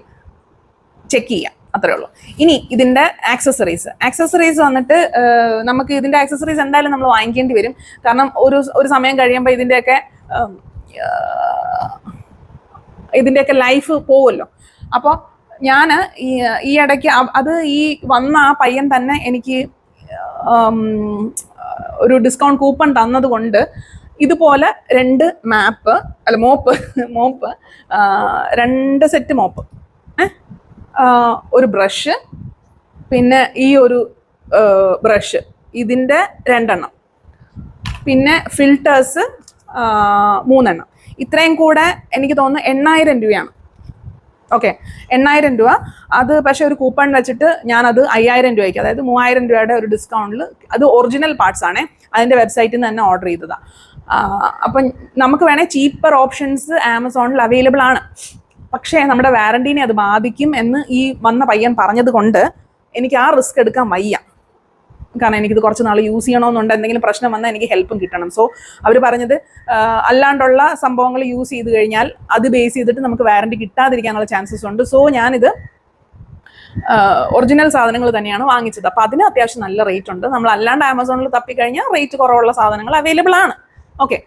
ചെക്ക് ചെയ്യാം, അത്രേ ഉള്ളൂ. ഇനി ഇതിൻ്റെ ആക്സസറീസ് വന്നിട്ട് നമുക്ക് ഇതിൻ്റെ ആക്സസറീസ് എന്തായാലും നമ്മൾ വാങ്ങിക്കേണ്ടി വരും. കാരണം ഒരു സമയം കഴിയുമ്പോൾ ഇതിൻ്റെയൊക്കെ ലൈഫ് പോവുമല്ലോ. അപ്പോൾ ഞാൻ ഈ ഇടയ്ക്ക് ഈ വന്ന ആ പയ്യൻ തന്നെ എനിക്ക് ഒരു ഡിസ്കൗണ്ട് കൂപ്പൺ തന്നത് കൊണ്ട് ഇതുപോലെ 2 മോപ്പ് 2 സെറ്റ് മോപ്പ്, ഒരു ബ്രഷ്, പിന്നെ ഈ ഒരു ബ്രഷ്, ഇതിൻ്റെ 2 എണ്ണം, പിന്നെ ഫിൽറ്റേഴ്സ് 3 എണ്ണം. ഇത്രയും കൂടെ എനിക്ക് തോന്നുന്നു 8,000 രൂപയാണ്. ഓക്കെ, 8,000 രൂപ. അത് പക്ഷേ ഒരു കൂപ്പൺ വെച്ചിട്ട് ഞാനത് 5,000 രൂപയ്ക്ക്, അതായത് 3,000 രൂപയുടെ ഒരു ഡിസ്കൗണ്ടിൽ, അത് ഒറിജിനൽ പാർട്സ് ആണേ, അതിൻ്റെ വെബ്സൈറ്റിൽ നിന്ന് തന്നെ ഓർഡർ ചെയ്തതാണ്. അപ്പം നമുക്ക് വേണേൽ ചീപ്പർ ഓപ്ഷൻസ് ആമസോണിൽ അവൈലബിൾ ആണ്. പക്ഷേ നമ്മുടെ വാറണ്ടീനെ അത് ബാധിക്കും എന്ന് ഈ വന്ന പയ്യൻ പറഞ്ഞത് കൊണ്ട് എനിക്ക് ആ റിസ്ക് എടുക്കാൻ വയ്യ. കാരണം എനിക്കിത് കുറച്ച് നാൾ യൂസ് ചെയ്യണമെന്നുണ്ട്, എന്തെങ്കിലും പ്രശ്നം വന്നാൽ എനിക്ക് ഹെൽപ്പും കിട്ടണം. സോ അവർ പറഞ്ഞത് അല്ലാണ്ടുള്ള സംഭവങ്ങൾ യൂസ് ചെയ്ത് കഴിഞ്ഞാൽ അത് ബേസ് ചെയ്തിട്ട് നമുക്ക് വാറണ്ടി കിട്ടാതിരിക്കാനുള്ള ചാൻസസ് ഉണ്ട്. സോ ഞാനിത് ഒറിജിനൽ സാധനങ്ങൾ തന്നെയാണ് വാങ്ങിച്ചത്. അപ്പോൾ അതിന് അത്യാവശ്യം നല്ല റേറ്റ് ഉണ്ട്. നമ്മൾ അല്ലാണ്ട് ആമസോണിൽ തപ്പിക്കഴിഞ്ഞാൽ റേറ്റ് കുറവുള്ള സാധനങ്ങൾ അവൈലബിൾ ആണ്. ഓക്കെ,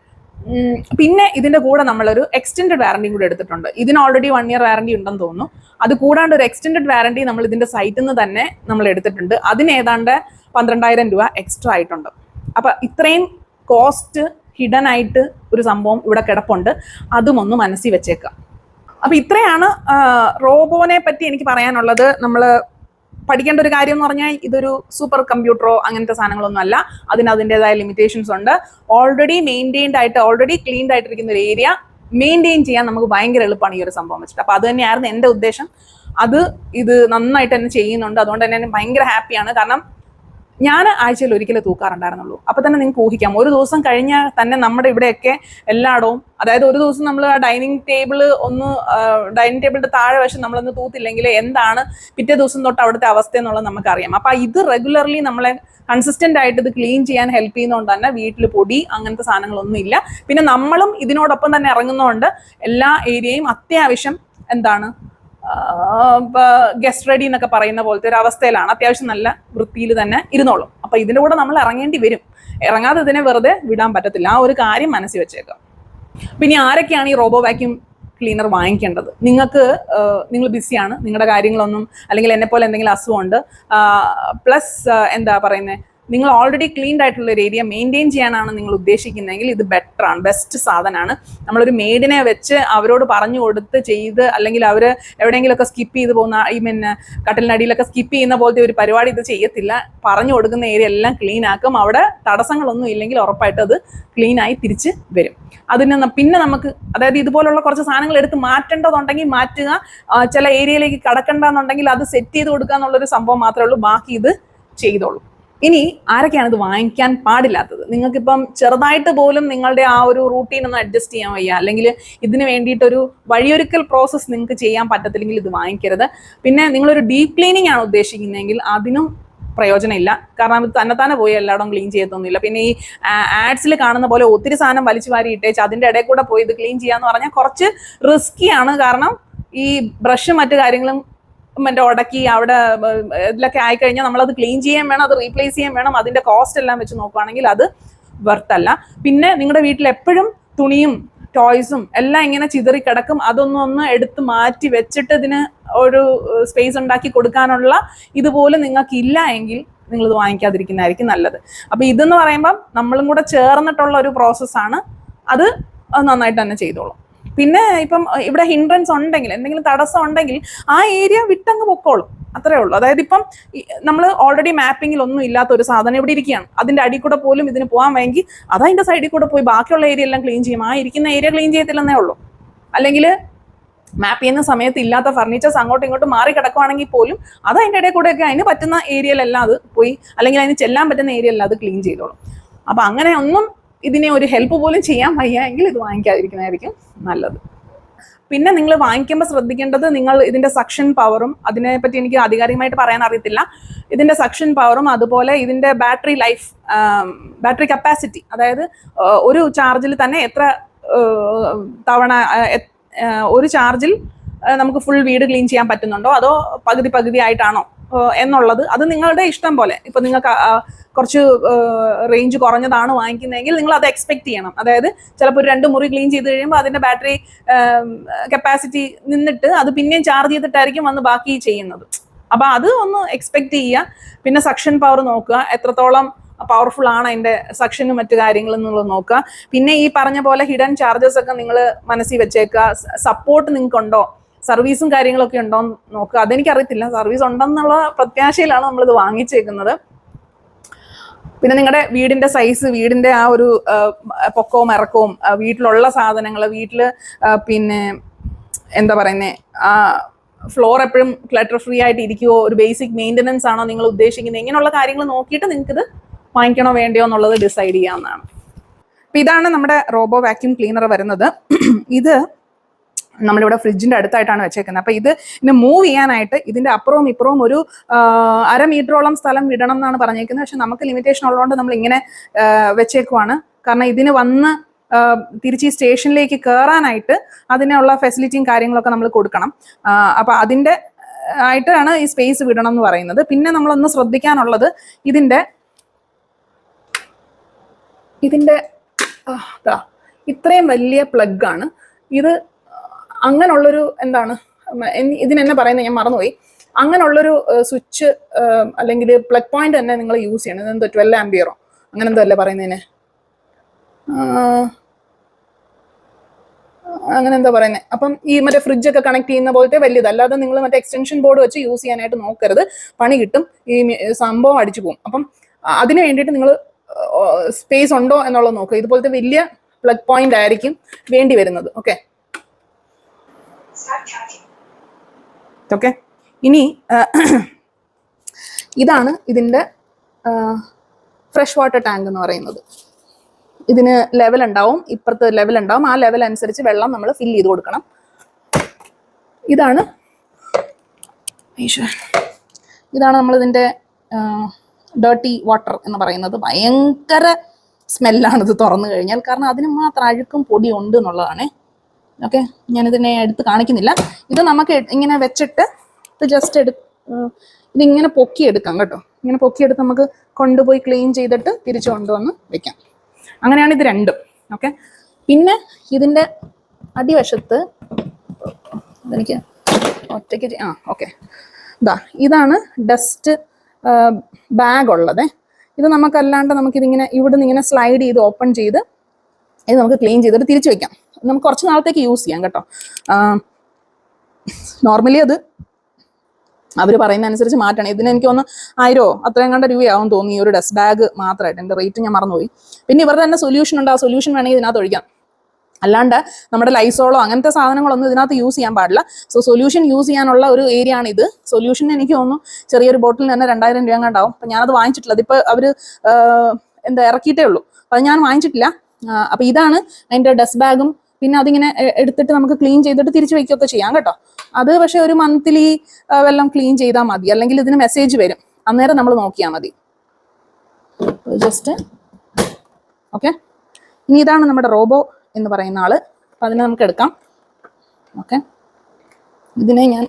പിന്നെ ഇതിൻ്റെ കൂടെ നമ്മളൊരു എക്സ്റ്റെൻഡ് വാറണ്ടിയും കൂടെ എടുത്തിട്ടുണ്ട്. ഇതിന് ഓൾറെഡി 1 ഇയർ വാറണ്ടി ഉണ്ടെന്ന് തോന്നുന്നു. അത് കൂടാണ്ട് ഒരു എക്സ്റ്റൻഡഡ് വാറണ്ടി നമ്മൾ ഇതിന്റെ സൈറ്റിൽ നിന്ന് തന്നെ നമ്മൾ എടുത്തിട്ടുണ്ട്. അതിന് ഏതാണ്ട് 12,000 രൂപ എക്സ്ട്രാ ആയിട്ടുണ്ട്. അപ്പൊ ഇത്രയും കോസ്റ്റ് ഹിഡൻ ആയിട്ട് ഒരു സംഭവം ഇവിടെ കിടപ്പുണ്ട്. അതും ഒന്ന് മനസ്സിൽ വെച്ചേക്കാം. അപ്പൊ ഇത്രയാണ് റോബോനെ പറ്റി എനിക്ക് പറയാനുള്ളത്. നമ്മൾ പഠിക്കേണ്ട ഒരു കാര്യം എന്ന് പറഞ്ഞാൽ ഇതൊരു സൂപ്പർ കമ്പ്യൂട്ടറോ അങ്ങനത്തെ സാധനങ്ങളൊന്നും അല്ല. അതിന് അതിൻ്റെതായ ലിമിറ്റേഷൻസ് ഉണ്ട്. ഓൾറെഡി മെയിൻറ്റെയിൻഡ് ആയിട്ട് ഓൾറെഡി ക്ലീൻഡ് ആയിട്ടിരിക്കുന്ന ഒരു ഏരിയ മെയിൻറ്റെയിൻ ചെയ്യാൻ നമുക്ക് ഭയങ്കര എളുപ്പമാണ് ഈ ഒരു സംഭവം വെച്ചിട്ട്. അപ്പൊ അത് തന്നെയായിരുന്നു എൻ്റെ ഉദ്ദേശം. ഇത് നന്നായിട്ട് തന്നെ ചെയ്യുന്നുണ്ട്. അതുകൊണ്ട് തന്നെ ഭയങ്കര ഹാപ്പിയാണ്. കാരണം ഞാൻ ആഴ്ചയിൽ ഒരിക്കലേ തൂക്കാറുണ്ടായിരുന്നുള്ളൂ. അപ്പൊ തന്നെ നിങ്ങൾക്ക് ഊഹിക്കാം, ഒരു ദിവസം കഴിഞ്ഞാൽ തന്നെ നമ്മുടെ ഇവിടെയൊക്കെ എല്ലായിടവും, അതായത് ഒരു ദിവസം നമ്മൾ ഡൈനിങ് ടേബിളിന്റെ താഴെ വശം നമ്മളൊന്ന് തൂത്തില്ലെങ്കിൽ എന്താണ് പിറ്റേ ദിവസം തൊട്ട് അവിടുത്തെ അവസ്ഥ എന്നുള്ളത് നമുക്കറിയാം. അപ്പൊ ഇത് റെഗുലർലി നമ്മളെ കൺസിസ്റ്റന്റ് ആയിട്ട് ഇത് ക്ലീൻ ചെയ്യാൻ ഹെൽപ്പ് ചെയ്യുന്നതുകൊണ്ട് തന്നെ വീട്ടിൽ പൊടി അങ്ങനത്തെ സാധനങ്ങളൊന്നും ഇല്ല. പിന്നെ നമ്മളും ഇതിനോടൊപ്പം തന്നെ ഇറങ്ങുന്നതുകൊണ്ട് എല്ലാ ഏരിയയും അത്യാവശ്യം എന്താണ് ഗസ്റ്റ് റെഡി എന്നൊക്കെ പറയുന്ന പോലത്തെ ഒരു അവസ്ഥയിലാണ്. അത്യാവശ്യം നല്ല വൃത്തിയിൽ തന്നെ ഇരുന്നോളും. അപ്പൊ ഇതിന്റെ കൂടെ നമ്മൾ ഇറങ്ങേണ്ടി വരും. ഇറങ്ങാതെ ഇതിനെ വെറുതെ വിടാൻ പറ്റത്തില്ല. ആ ഒരു കാര്യം മനസ്സിൽ വെച്ചേക്കാം. പിന്നെ ആരൊക്കെയാണ് ഈ റോബോ വാക്യൂം ക്ലീനർ വാങ്ങിക്കേണ്ടത്? നിങ്ങൾ ബിസിയാണ്, നിങ്ങളുടെ കാര്യങ്ങളൊന്നും, അല്ലെങ്കിൽ എന്നെ പോലെ എന്തെങ്കിലും അസുഖമുണ്ട്, പ്ലസ് എന്താ പറയുന്നത്, നിങ്ങൾ ഓൾറെഡി ക്ലീൻഡ് ആയിട്ടുള്ള ഒരു ഏരിയ മെയിൻറ്റെയിൻ ചെയ്യാനാണ് നിങ്ങൾ ഉദ്ദേശിക്കുന്നതെങ്കിൽ ഇത് ബെറ്റർ ആണ്, ബെസ്റ്റ് സാധനമാണ്. നമ്മളൊരു മെയ്ഡിനെ വെച്ച് അവരോട് പറഞ്ഞു കൊടുത്ത് ചെയ്ത്, അല്ലെങ്കിൽ അവർ എവിടെയെങ്കിലുമൊക്കെ സ്കിപ്പ് ചെയ്ത് പോകുന്ന കട്ടിലിനടിയിലൊക്കെ സ്കിപ്പ് ചെയ്യുന്ന പോലത്തെ ഒരു പരിപാടി ഇത് ചെയ്യത്തില്ല. പറഞ്ഞു കൊടുക്കുന്ന ഏരിയ എല്ലാം ക്ലീൻ ആക്കും. അവിടെ തടസ്സങ്ങളൊന്നും ഇല്ലെങ്കിൽ ഉറപ്പായിട്ട് അത് ക്ലീനായി തിരിച്ച് വരും. പിന്നെ നമുക്ക്, അതായത് ഇതുപോലുള്ള കുറച്ച് സാധനങ്ങൾ എടുത്ത് മാറ്റേണ്ടതുണ്ടെങ്കിൽ മാറ്റുക, ചില ഏരിയയിലേക്ക് കടക്കണ്ടെന്നുണ്ടെങ്കിൽ അത് സെറ്റ് ചെയ്ത് കൊടുക്കുക എന്നുള്ളൊരു സംഭവം മാത്രമേ ഉള്ളൂ. ബാക്കി ഇത് ചെയ്തോളൂ. ഇനി ആരൊക്കെയാണ് ഇത് വാങ്ങിക്കാൻ പാടില്ലാത്തത്? നിങ്ങൾക്കിപ്പം ചെറുതായിട്ട് പോലും നിങ്ങളുടെ ആ ഒരു റൂട്ടീൻ ഒന്ന് അഡ്ജസ്റ്റ് ചെയ്യാൻ വയ്യ, അല്ലെങ്കിൽ ഇതിന് വേണ്ടിയിട്ടൊരു വഴിയൊരുക്കൽ പ്രോസസ്സ് നിങ്ങൾക്ക് ചെയ്യാൻ പറ്റത്തില്ലെങ്കിൽ ഇത് വാങ്ങിക്കരുത്. പിന്നെ നിങ്ങളൊരു ഡീപ്പ് ക്ലീനിങ് ആണ് ഉദ്ദേശിക്കുന്നതെങ്കിൽ അതിനും പ്രയോജനമില്ല. കാരണം ഇത് തന്നെത്താനെ പോയി എല്ലായിടവും ക്ലീൻ ചെയ്യത്തൊന്നുമില്ല. പിന്നെ ഈ ആഡ്സിൽ കാണുന്ന പോലെ ഒത്തിരി സാധനം വലിച്ചു വാരി ഇട്ടേച്ച് അതിൻ്റെ ഇടയിൽ കൂടെ പോയി ഇത് ക്ലീൻ ചെയ്യാന്ന് പറഞ്ഞാൽ കുറച്ച് റിസ്ക്കിയാണ്. കാരണം ഈ ബ്രഷും മറ്റു കാര്യങ്ങളും ഉടക്കി അവിടെ ഇതിലൊക്കെ ആയിക്കഴിഞ്ഞാൽ നമ്മളത് ക്ലീൻ ചെയ്യാൻ വേണം, അത് റീപ്ലേസ് ചെയ്യാൻ വേണം. അതിന്റെ കോസ്റ്റ് എല്ലാം വെച്ച് നോക്കുകയാണെങ്കിൽ അത് വെർത്തല്ല. പിന്നെ നിങ്ങളുടെ വീട്ടിൽ എപ്പോഴും തുണിയും ടോയ്സും എല്ലാം ഇങ്ങനെ ചിതറി കിടക്കും. അതൊന്നും എടുത്ത് മാറ്റി വെച്ചിട്ട് ഇതിന് ഒരു സ്പേസ് ഉണ്ടാക്കി കൊടുക്കാനുള്ള ഇതുപോലും നിങ്ങൾക്ക് ഇല്ല എങ്കിൽ നിങ്ങളിത് വാങ്ങിക്കാതിരിക്കുന്നതായിരിക്കും നല്ലത്. അപ്പൊ ഇതെന്ന് പറയുമ്പം നമ്മളും കൂടെ ചേർന്നിട്ടുള്ള ഒരു പ്രോസസ്സാണ്. അത് നന്നായിട്ട് തന്നെ ചെയ്തോളും. പിന്നെ ഇപ്പം ഇവിടെ ഹിൻഡ്രൻസ് ഉണ്ടെങ്കിൽ, എന്തെങ്കിലും തടസ്സം ഉണ്ടെങ്കിൽ ആ ഏരിയ വിട്ടങ്ങ് പൊക്കോളും. അത്രേ ഉള്ളൂ. അതായത് ഇപ്പം നമ്മൾ ഓൾറെഡി മാപ്പിങ്ങിൽ ഒന്നും ഇല്ലാത്ത ഒരു സാധനം ഇവിടെ ഇരിക്കുകയാണ്, അതിന്റെ അടിയിൽ കൂടെ പോലും ഇതിന് പോകാൻ വേണ്ടി അതതിന്റെ സൈഡിൽ കൂടെ പോയി ബാക്കിയുള്ള ഏരിയ എല്ലാം ക്ലീൻ ചെയ്യും. ആ ഇരിക്കുന്ന ഏരിയ ക്ലീൻ ചെയ്യത്തില്ലെന്നേ ഉള്ളൂ. അല്ലെങ്കിൽ മാപ്പ് ചെയ്യുന്ന സമയത്ത് ഇല്ലാത്ത ഫർണിച്ചേഴ്സ് അങ്ങോട്ടും ഇങ്ങോട്ടും മാറി കിടക്കുവാണെങ്കിൽ പോലും അത് അതിൻ്റെ ഇടയിൽ കൂടെയൊക്കെ അതിന് പറ്റുന്ന ഏരിയയിലെല്ലാം അത് പോയി, അല്ലെങ്കിൽ അതിന് ചെല്ലാൻ പറ്റുന്ന ഏരിയയെല്ലാം അത് ക്ലീൻ ചെയ്തോളും. അപ്പൊ അങ്ങനെ ഒന്നും ഇതിനെ ഒരു ഹെൽപ്പ് പോലും ചെയ്യാൻ വയ്യ എങ്കിൽ ഇത് വാങ്ങിക്കാതിരിക്കുന്നതായിരിക്കും നല്ലത്. പിന്നെ നിങ്ങൾ വാങ്ങിക്കുമ്പോൾ ശ്രദ്ധിക്കേണ്ടത്, നിങ്ങൾ ഇതിന്റെ സക്ഷൻ പവറും, അതിനെപ്പറ്റി എനിക്ക് ആധികാരികമായിട്ട് പറയാൻ അറിയത്തില്ല, ഇതിന്റെ സക്ഷൻ പവറും അതുപോലെ ഇതിന്റെ ബാറ്ററി ലൈഫ്, ബാറ്ററി കപ്പാസിറ്റി, അതായത് ഒരു ചാർജിൽ തന്നെ എത്ര തവണ ഒരു ചാർജിൽ നമുക്ക് ഫുൾ വീട് ക്ലീൻ ചെയ്യാൻ പറ്റുന്നുണ്ടോ, അതോ പകുതി ആയിട്ടാണോ എന്നുള്ളത് അത് നിങ്ങളുടെ ഇഷ്ടം പോലെ. ഇപ്പൊ നിങ്ങൾക്ക് കുറച്ച് റേഞ്ച് കുറഞ്ഞതാണ് വാങ്ങിക്കുന്നതെങ്കിൽ നിങ്ങൾ അത് എക്സ്പെക്ട് ചെയ്യണം. അതായത് ചിലപ്പോൾ ഒരു 2 മുറി ക്ലീൻ ചെയ്ത് കഴിയുമ്പോൾ അതിന്റെ ബാറ്ററി കപ്പാസിറ്റി നിന്നിട്ട് അത് പിന്നെയും ചാർജ് ചെയ്തിട്ടായിരിക്കും വന്ന് ബാക്കി ചെയ്യുന്നത്. അപ്പൊ അത് ഒന്ന് എക്സ്പെക്ട് ചെയ്യുക. പിന്നെ സക്ഷൻ പവർ നോക്കുക, എത്രത്തോളം പവർഫുൾ ആണ് അതിന്റെ സക്ഷനും മറ്റു കാര്യങ്ങളും എന്നുള്ളത് നോക്കുക. പിന്നെ ഈ പറഞ്ഞ പോലെ ഹിഡൻ ചാർജസ് ഒക്കെ നിങ്ങൾ മനസ്സിൽ വെച്ചേക്കുക. സപ്പോർട്ട് നിങ്ങൾക്ക് ഉണ്ടോ, സർവീസും കാര്യങ്ങളൊക്കെ ഉണ്ടോ എന്ന് നോക്കുക. അതെനിക്കറിയത്തില്ല, സർവീസ് ഉണ്ടെന്നുള്ള പ്രത്യാശയിലാണ് നമ്മളിത് വാങ്ങിച്ചേക്കുന്നത്. പിന്നെ നിങ്ങളുടെ വീടിന്റെ സൈസ്, വീടിന്റെ ആ ഒരു പൊക്കവും ഇറക്കവും, വീട്ടിലുള്ള സാധനങ്ങൾ, വീട്ടില് പിന്നെ എന്താ പറയുന്നേ, ആ ഫ്ലോർ എപ്പോഴും ക്ലട്ടർ ഫ്രീ ആയിട്ട് ഇരിക്കുമോ, ഒരു ബേസിക് മെയിൻ്റനൻസ് ആണോ നിങ്ങൾ ഉദ്ദേശിക്കുന്നത്, ഇങ്ങനെയുള്ള കാര്യങ്ങൾ നോക്കിയിട്ട് നിങ്ങൾക്കിത് വാങ്ങിക്കണോ വേണ്ടയോ എന്നുള്ളത് ഡിസൈഡ് ചെയ്യാവുന്നതാണ്. അപ്പം ഇതാണ് നമ്മുടെ റോബോ വാക്യൂം ക്ലീനർ വരുന്നത്. ഇത് നമ്മളിവിടെ ഫ്രിഡ്ജിന്റെ അടുത്തായിട്ടാണ് വെച്ചേക്കുന്നത്. അപ്പൊ ഇതിന് മൂവ് ചെയ്യാനായിട്ട് ഇതിന്റെ അപ്പുറവും ഇപ്പുറവും ഒരു 1/2 മീറ്ററോളം സ്ഥലം വിടണം എന്നാണ് പറഞ്ഞേക്കുന്നത്. പക്ഷെ നമുക്ക് ലിമിറ്റേഷൻ ഉള്ളതുകൊണ്ട് നമ്മൾ ഇങ്ങനെ വെച്ചേക്കുവാണ്. കാരണം ഇതിന് വന്ന് തിരിച്ച് ഈ സ്റ്റേഷനിലേക്ക് കയറാനായിട്ട് അതിനുള്ള ഫെസിലിറ്റിയും കാര്യങ്ങളൊക്കെ നമ്മൾ കൊടുക്കണം. അപ്പൊ അതിന്റെ ആയിട്ടാണ് ഈ സ്പേസ് വിടണം എന്ന് പറയുന്നത്. പിന്നെ നമ്മളൊന്ന് ശ്രദ്ധിക്കാനുള്ളത്, ഇതിന്റെ ഇത്രയും വലിയ പ്ലഗ് ആണ് ഇത്. അങ്ങനെയുള്ളൊരു എന്താണ് ഇതിനെന്നെ പറയുന്നത് ഞാൻ മറന്നുപോയി. അങ്ങനെയുള്ളൊരു സ്വിച്ച് അല്ലെങ്കിൽ പ്ലഗ് പോയിന്റ് തന്നെ നിങ്ങൾ യൂസ് ചെയ്യണം. ഇതെന്തോ 12 ആംപിയറോ അങ്ങനെ എന്തോ അല്ലേ പറയുന്നതിന്, അങ്ങനെ എന്താ പറയുന്നത്. അപ്പം ഈ മറ്റേ ഫ്രിഡ്ജൊക്കെ കണക്ട് ചെയ്യുന്ന പോലത്തെ വലിയത്, അല്ലാതെ നിങ്ങൾ മറ്റേ എക്സ്റ്റൻഷൻ ബോർഡ് വെച്ച് യൂസ് ചെയ്യാനായിട്ട് നോക്കരുത്. പണി കിട്ടും, ഈ സംഭവം അടിച്ചു പോകും. അപ്പം അതിന് വേണ്ടിയിട്ട് നിങ്ങൾ സ്പേസ് ഉണ്ടോ എന്നുള്ളത് നോക്കുക. ഇതുപോലത്തെ വലിയ പ്ലഗ് പോയിന്റ് ആയിരിക്കും വേണ്ടി വരുന്നത്. ഓക്കെ ഓക്കെ ഇനി ഇതാണ് ഇതിൻ്റെ ഫ്രഷ് വാട്ടർ ടാങ്ക് എന്ന് പറയുന്നത്. ഇതിന് ലെവൽ ഉണ്ടാവും, ഇപ്പുറത്ത് ലെവൽ ഉണ്ടാവും. ആ ലെവൽ അനുസരിച്ച് വെള്ളം നമ്മൾ ഫില്ല് ചെയ്ത് കൊടുക്കണം. ഇതാണ് നമ്മളിതിൻ്റെ ഡേർട്ടി വാട്ടർ എന്ന് പറയുന്നത്. ഭയങ്കര സ്മെല്ലാണിത് തുറന്നു കഴിഞ്ഞാൽ, കാരണം അതിന് മാത്രം അഴുക്കും പൊടിയും ഉണ്ട് എന്നുള്ളതാണ്. ഓക്കെ, ഞാനിതിനെ എടുത്ത് കാണിക്കുന്നില്ല. ഇത് നമുക്ക് ഇങ്ങനെ വെച്ചിട്ട് ഇത് ജസ്റ്റ് ഇതിങ്ങനെ പൊക്കിയെടുക്കാം കേട്ടോ. ഇങ്ങനെ പൊക്കിയെടുത്ത് നമുക്ക് കൊണ്ടുപോയി ക്ലീൻ ചെയ്തിട്ട് തിരിച്ചു കൊണ്ടുവന്ന് വെക്കാം. അങ്ങനെയാണ് ഇത് രണ്ടും. ഓക്കെ, പിന്നെ ഇതിൻ്റെ അടിവശത്ത് എനിക്ക് ഒറ്റയ്ക്ക് ഓക്കെ ഇതാണ് ഡസ്റ്റ് ബാഗ് ഉള്ളത്. ഇത് നമുക്കല്ലാണ്ട് നമുക്കിതിങ്ങനെ ഇവിടുന്ന് ഇങ്ങനെ സ്ലൈഡ് ചെയ്ത് ഓപ്പൺ ചെയ്ത് ഇത് നമുക്ക് ക്ലീൻ ചെയ്തിട്ട് തിരിച്ചു വെക്കാം. നമുക്ക് കുറച്ച് നാളത്തേക്ക് യൂസ് ചെയ്യാം കേട്ടോ. നോർമലി അത് അവർ പറയുന്ന അനുസരിച്ച് മാറ്റണം. ഇതിന് എനിക്ക് ഒന്ന് 1000 അത്രയും കണ്ട രൂപയാവും തോന്നി ഈ ഒരു ഡസ്റ്റ് ബാഗ് മാത്രമായിട്ട്. എൻ്റെ റേറ്റ് ഞാൻ മറന്നുപോയി. പിന്നെ ഇവരുടെ തന്നെ സൊല്യൂഷൻ ഉണ്ട്. ആ സൊല്യൂഷൻ വേണമെങ്കിൽ ഇതിനകത്ത് ഒഴിക്കാം. അല്ലാണ്ട് നമ്മുടെ ലൈസോളോ അങ്ങനത്തെ സാധനങ്ങളൊന്നും ഇതിനകത്ത് യൂസ് ചെയ്യാൻ പാടില്ല. സോ സൊല്യൂഷൻ യൂസ് ചെയ്യാനുള്ള ഒരു ഏരിയ ആണ് ഇത്. സൊല്യൂഷൻ എനിക്ക് തോന്നുന്നു ചെറിയൊരു ബോട്ടിൽ തന്നെ 2000 രൂപ കണ്ടാവും. അപ്പം ഞാനത് വാങ്ങിച്ചിട്ടില്ല. അതിപ്പോൾ അവർ ഇറക്കിയിട്ടേ ഉള്ളൂ. അപ്പം അത് ഞാൻ വാങ്ങിച്ചിട്ടില്ല. അപ്പം ഇതാണ് അതിൻ്റെ ഡസ്റ്റ് ബാഗും. പിന്നെ അതിങ്ങനെ എടുത്തിട്ട് നമുക്ക് ക്ലീൻ ചെയ്തിട്ട് തിരിച്ചു വയ്ക്കുകയൊക്കെ ചെയ്യാം കേട്ടോ. അത് പക്ഷേ ഒരു മന്ത്ലി വല്ലതും ക്ലീൻ ചെയ്താൽ മതി. അല്ലെങ്കിൽ ഇതിന് മെസ്സേജ് വരും, അന്നേരം നമ്മൾ നോക്കിയാൽ മതി. Just okay. ഇനി ഇതാണ് നമ്മുടെ റോബോ എന്ന് പറയുന്ന ആള്. അപ്പം അതിനെ നമുക്ക് എടുക്കാം. ഓക്കെ, ഇതിനെ ഞാൻ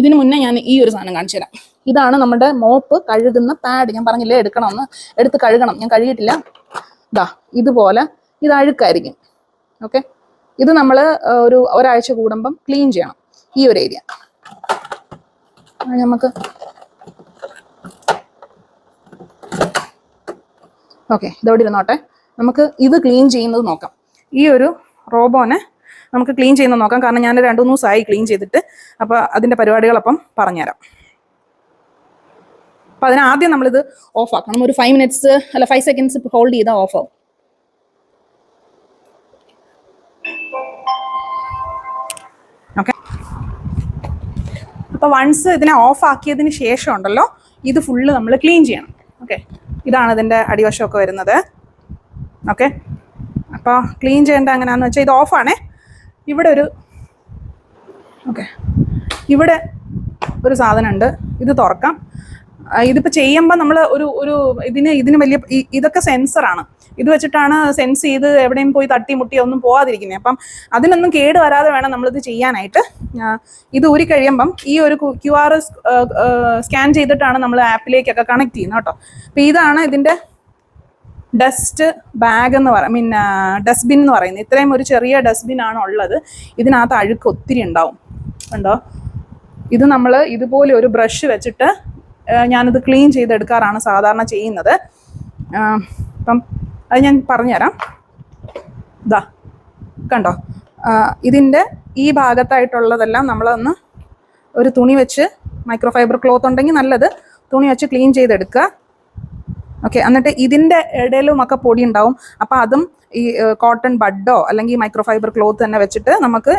ഇതിന് മുന്നേ ഞാൻ ഈ ഒരു സാധനം കാണിച്ചു തരാം. ഇതാണ് നമ്മുടെ മോപ്പ് കഴുകുന്ന പാഡ്. ഞാൻ പറഞ്ഞില്ലേ എടുക്കണമെന്ന്, എടുത്ത് കഴുകണം. ഞാൻ കഴുകിയിട്ടില്ല. ഇതുപോലെ ഇത് അഴുക്കായിരിക്കും. ഓക്കെ, ഇത് നമ്മൾ ഒരാഴ്ച കൂടുമ്പം ക്ലീൻ ചെയ്യണം ഈ ഒരു ഏരിയ. നമുക്ക് ഓക്കെ ഇതോടെ ഇരുന്നോട്ടെ. നമുക്ക് ഇത് ക്ലീൻ ചെയ്യുന്നത് നോക്കാം. ഈ ഒരു റോബോനെ നമുക്ക് ക്ലീൻ ചെയ്യുന്നത് നോക്കാം. കാരണം ഞാൻ 2-3 ദിവസമായി ക്ലീൻ ചെയ്തിട്ട്. അപ്പോൾ അതിൻ്റെ പരിപാടികളപ്പം പറഞ്ഞുതരാം. അപ്പോൾ അതിനാദ്യം നമ്മളിത് ഓഫ് ആക്കണം. ഒരു 5 മിനിറ്റ്സ് അല്ല 5 സെക്കൻഡ്സ് ഹോൾഡ് ചെയ്താൽ ഓഫ് ആവും. ഓക്കെ, അപ്പോൾ വൺസ് ഇതിനെ ഓഫ് ആക്കിയതിന് ശേഷം ഉണ്ടല്ലോ ഇത് ഫുള്ള് നമ്മൾ ക്ലീൻ ചെയ്യണം. ഓക്കെ, ഇതാണ് ഇതിൻ്റെ അടിവശമൊക്കെ വരുന്നത്. ഓക്കെ, അപ്പോൾ ക്ലീൻ ചെയ്യേണ്ട എങ്ങനെയാണെന്ന് വെച്ചാൽ ഇത് ഓഫാണേ. ഇവിടെ ഇവിടെ ഒരു സാധനമുണ്ട്. ഇത് തുറക്കാം. ഇതിപ്പോൾ ചെയ്യുമ്പോൾ നമ്മൾ ഇതിന് വലിയ ഇതൊക്കെ സെൻസറാണ്. ഇത് വെച്ചിട്ടാണ് സെൻസ് ചെയ്ത് എവിടെയും പോയി തട്ടി മുട്ടി ഒന്നും പോകാതിരിക്കുന്നത്. അപ്പം അതിനൊന്നും കേട് വരാതെ വേണം നമ്മളിത് ചെയ്യാനായിട്ട്. ഇത് ഊരി കഴിയുമ്പം ഈ ഒരു QR സ്കാൻ ചെയ്തിട്ടാണ് നമ്മൾ ആപ്പിലേക്കൊക്കെ കണക്ട് ചെയ്യുന്നത് കേട്ടോ. അപ്പം ഇതാണ് ഇതിൻ്റെ ഡസ്റ്റ് ബാഗ് എന്ന് ഡസ്റ്റ്ബിൻ എന്ന് പറയുന്നത്. ഇത്രയും ഒരു ചെറിയ ഡസ്റ്റ്ബിൻ ആണ് ഉള്ളത്. ഇതിനകത്ത് അഴുക്ക് ഒത്തിരി ഉണ്ടാവും. കണ്ടോ, ഇത് നമ്മൾ ഇതുപോലെ ഒരു ബ്രഷ് വെച്ചിട്ട് ഞാനിത് ക്ലീൻ ചെയ്തെടുക്കാറാണ് സാധാരണ ചെയ്യുന്നത്. അപ്പം അത് ഞാൻ പറഞ്ഞുതരാം. കണ്ടോ, ഇതിൻ്റെ ഈ ഭാഗത്തായിട്ടുള്ളതെല്ലാം നമ്മളൊന്ന് ഒരു തുണി വെച്ച്, മൈക്രോഫൈബർ ക്ലോത്ത് ഉണ്ടെങ്കിൽ നല്ലത്, തുണി വെച്ച് ക്ലീൻ ചെയ്തെടുക്കുക. ഓക്കെ, എന്നിട്ട് ഇതിൻ്റെ ഇടയിലുമൊക്കെ പൊടി ഉണ്ടാവും. അപ്പോൾ അതും ഈ കോട്ടൺ ബഡോ അല്ലെങ്കിൽ മൈക്രോഫൈബർ ക്ലോത്ത് തന്നെ വെച്ചിട്ട് നമുക്ക്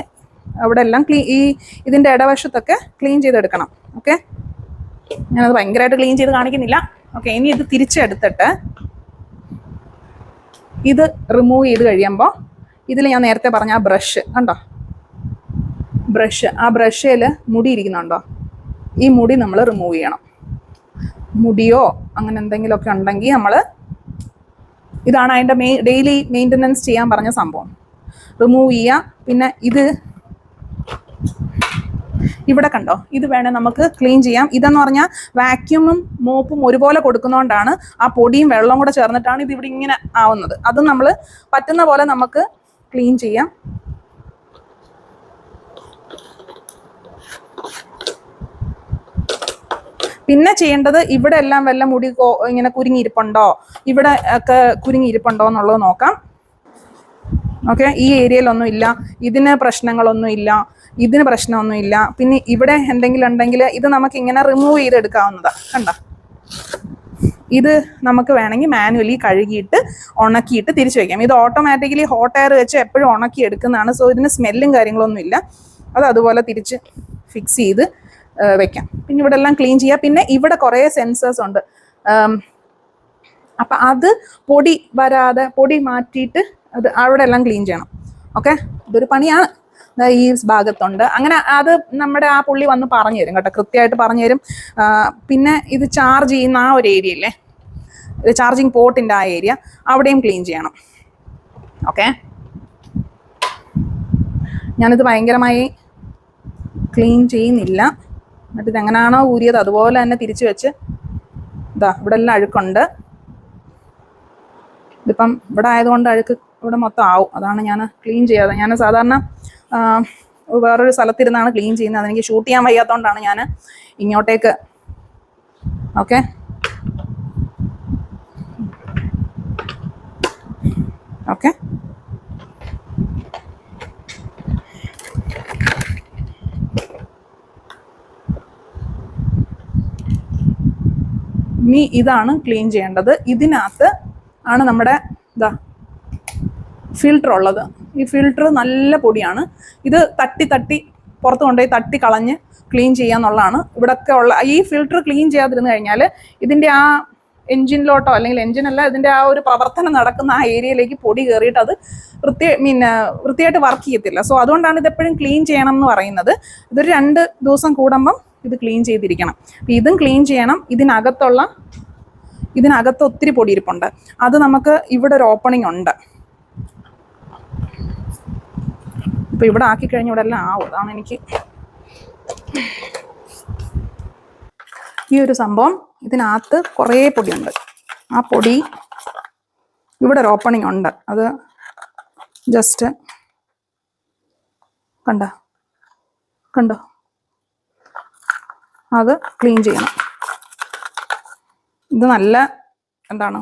അവിടെ എല്ലാം ഇതിൻ്റെ ഇടവശത്തൊക്കെ ക്ലീൻ ചെയ്തെടുക്കണം. ഓക്കെ, ഞാനത് ഭയങ്കരമായിട്ട് ക്ലീൻ ചെയ്ത് കാണിക്കുന്നില്ല. ഓക്കെ, ഇനി ഇത് തിരിച്ചെടുത്തിട്ട് ഇത് റിമൂവ് ചെയ്ത് കഴിയുമ്പോൾ ഇതിൽ ഞാൻ നേരത്തെ പറഞ്ഞ ആ ബ്രഷ് കണ്ടോ, ആ ബ്രഷിൽ മുടി ഇരിക്കുന്നുണ്ടോ, ഈ മുടി നമ്മൾ റിമൂവ് ചെയ്യണം. മുടിയോ അങ്ങനെ എന്തെങ്കിലുമൊക്കെ ഉണ്ടെങ്കിൽ ഇതാണ് അതിൻ്റെ ഡെയിലി മെയിൻ്റനൻസ് ചെയ്യാൻ പറഞ്ഞ സംഭവം. റിമൂവ് ചെയ്യുക. പിന്നെ ഇവിടെ കണ്ടോ, ഇത് വേണേൽ നമുക്ക് ക്ലീൻ ചെയ്യാം. ഇതെന്ന് പറഞ്ഞാൽ വാക്യൂമും മോപ്പും ഒരുപോലെ കൊടുക്കുന്നതുകൊണ്ടാണ് ആ പൊടിയും വെള്ളവും കൂടെ ചേർന്നിട്ടാണ് ഇത് ഇവിടെ ഇങ്ങനെ ആവുന്നത്. അതും നമ്മൾ പറ്റുന്ന പോലെ നമുക്ക് ക്ലീൻ ചെയ്യാം. പിന്നെ ചെയ്യേണ്ടത് ഇവിടെ എല്ലാം വല്ല മുടി ഇങ്ങനെ കുരുങ്ങിയിരിപ്പുണ്ടോ, ഇവിടെ ഒക്കെ കുരുങ്ങിയിരിപ്പുണ്ടോ എന്നുള്ളത് നോക്കാം. ഓക്കെ, ഈ ഏരിയയിലൊന്നും ഇല്ല, ഇതിന് പ്രശ്നങ്ങളൊന്നും ഇല്ല, ഇതിന് പ്രശ്നമൊന്നും ഇല്ല. പിന്നെ ഇവിടെ എന്തെങ്കിലും ഉണ്ടെങ്കിൽ ഇത് നമുക്ക് ഇങ്ങനെ റിമൂവ് ചെയ്തെടുക്കാവുന്നതാണ്. കണ്ടോ, ഇത് നമുക്ക് വേണമെങ്കിൽ മാനുവലി കഴുകിയിട്ട് ഉണക്കിയിട്ട് തിരിച്ചു വയ്ക്കാം. ഇത് ഓട്ടോമാറ്റിക്കലി ഹോട്ട് എയർ വെച്ച് എപ്പോഴും ഉണക്കി എടുക്കുന്നതാണ്. സോ ഇതിന് സ്മെല്ലും കാര്യങ്ങളൊന്നും ഇല്ല. അത് അതുപോലെ തിരിച്ച് ഫിക്സ് ചെയ്ത് വെക്കാം. പിന്നെ ഇവിടെ എല്ലാം ക്ലീൻ ചെയ്യാം. പിന്നെ ഇവിടെ കുറേ സെൻസേഴ്സ് ഉണ്ട്. അപ്പം അത് പൊടി വരാതെ പൊടി മാറ്റിയിട്ട് അത് അവിടെ എല്ലാം ക്ലീൻ ചെയ്യണം. ഓക്കെ, ഇതൊരു പണിയാണ്. ഈ ഭാഗത്തുണ്ട്. അങ്ങനെ അത് നമ്മുടെ ആ പുള്ളി വന്ന് പറഞ്ഞു തരും കേട്ടോ, കൃത്യമായിട്ട് പറഞ്ഞു തരും. പിന്നെ ഇത് ചാർജ് ചെയ്യുന്ന ആ ഒരു ഏരിയ ഇല്ലേ, ചാർജിങ് പോർട്ടിൻ്റെ ആ ഏരിയ, അവിടെയും ക്ലീൻ ചെയ്യണം. ഓക്കെ, ഞാനിത് ഭയങ്കരമായി ക്ലീൻ ചെയ്യുന്നില്ല. എന്നിട്ട് ഇതെങ്ങനെയാണോ ഊരിയത് അതുപോലെ തന്നെ തിരിച്ചു വെച്ച് ഇതാ ഇവിടെ എല്ലാം അഴുക്കുണ്ട്. ഇതിപ്പം ഇവിടെ ആയതുകൊണ്ട് അഴുക്ക് ഇവിടെ മൊത്തം ആവും. അതാണ് ഞാൻ ക്ലീൻ ചെയ്യാതെ. ഞാൻ സാധാരണ വേറൊരു സ്ഥലത്തിരുന്നാണ് ക്ലീൻ ചെയ്യുന്നത്. അതെനിക്ക് ഷൂട്ട് ചെയ്യാൻ വയ്യാത്തതുകൊണ്ടാണ് ഞാൻ ഇങ്ങോട്ടേക്ക്. ഓക്കെ, ഓക്കെ, ഇനി ഇതാണ് ക്ലീൻ ചെയ്യേണ്ടത്. ഇതിനകത്ത് ആണ് നമ്മുടെ ഇതാ ഫിൽട്ടർ ഉള്ളത്. ഈ ഫിൽട്ടർ നല്ല പൊടിയാണ്. ഇത് തട്ടി തട്ടി പുറത്ത് കൊണ്ടുപോയി തട്ടി കളഞ്ഞ് ക്ലീൻ ചെയ്യാന്നുള്ളതാണ് ഇവിടെയൊക്കെ ഉള്ള. ഈ ഫിൽട്ടർ ക്ലീൻ ചെയ്യാതിരുന്നു കഴിഞ്ഞാൽ ഇതിൻ്റെ ആ എൻജിനിലോട്ടോ, അല്ലെങ്കിൽ എൻജിനല്ല, ഇതിൻ്റെ ആ ഒരു പ്രവർത്തനം നടക്കുന്ന ആ ഏരിയയിലേക്ക് പൊടി കയറിയിട്ട് അത് വൃത്തിയായിട്ട് വർക്ക് ചെയ്യത്തില്ല. സോ അതുകൊണ്ടാണ് ഇതെപ്പോഴും ക്ലീൻ ചെയ്യണം എന്ന് പറയുന്നത്. ഇതൊരു 2 ദിവസം കൂടുമ്പം ഇത് ക്ലീൻ ചെയ്തിരിക്കണം. അപ്പം ഇതും ക്ലീൻ ചെയ്യണം. ഇതിനകത്ത് ഒത്തിരി പൊടിയിരിപ്പുണ്ട്. അത് നമുക്ക് ഇവിടെ ഒരു ഓപ്പണിംഗ് ഉണ്ട്. ഇപ്പം ഇവിടെ ആക്കിക്കഴിഞ്ഞാൽ ഇവിടെ എല്ലാം ആവും. അതാണ് എനിക്ക് ഈ ഒരു സംഭവം. ഇതിനകത്ത് കുറേ പൊടിയുണ്ട്. ആ പൊടി ഇവിടെ ഒരു ഓപ്പണിംഗ് ഉണ്ട്. അത് ജസ്റ്റ് കണ്ടോ, അത് ക്ലീൻ ചെയ്യണം. ഇത് നല്ല എന്താണ്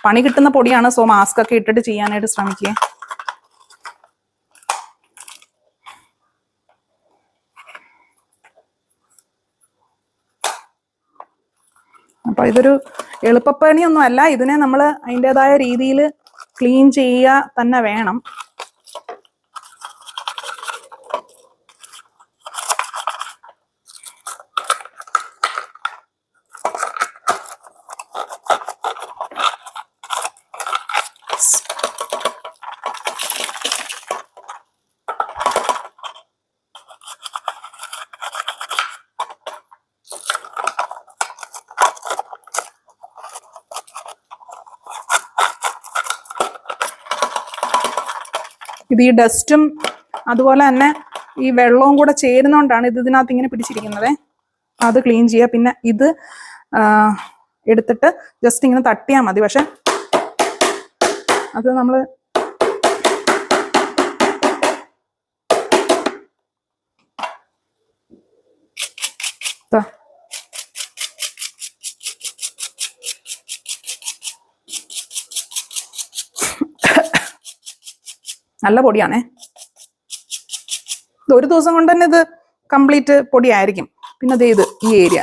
പണി കിട്ടുന്ന പൊടിയാണ്. സോ മാസ്ക് ഒക്കെ ഇട്ടിട്ട് ചെയ്യാനായിട്ട് ശ്രമിക്കുക. അപ്പോൾ ഇതൊരു എളുപ്പപ്പണിയൊന്നും അല്ല. ഇതിനെ നമ്മൾ അതിൻ്റെതായ രീതിയിൽ ക്ലീൻ ചെയ്യുക തന്നെ വേണം. ഇത് ഈ ഡസ്റ്റും അതുപോലെ തന്നെ ഈ വെള്ളവും കൂടെ ചേരുന്നോണ്ടാണ് ഇത് ഇതിനകത്ത് ഇങ്ങനെ പിടിച്ചിരിക്കുന്നത്. അത് ക്ലീൻ ചെയ്യുക. പിന്നെ ഇത് എടുത്തിട്ട് ജസ്റ്റ് ഇങ്ങനെ തട്ടിയാൽ മതി. പക്ഷെ അത് നമ്മൾ നല്ല പൊടിയാണേ. ഇത് ഒരു ദിവസം കൊണ്ട് തന്നെ ഇത് കംപ്ലീറ്റ് പൊടിയായിരിക്കും. പിന്നെ ഇത് ഈ ഏരിയ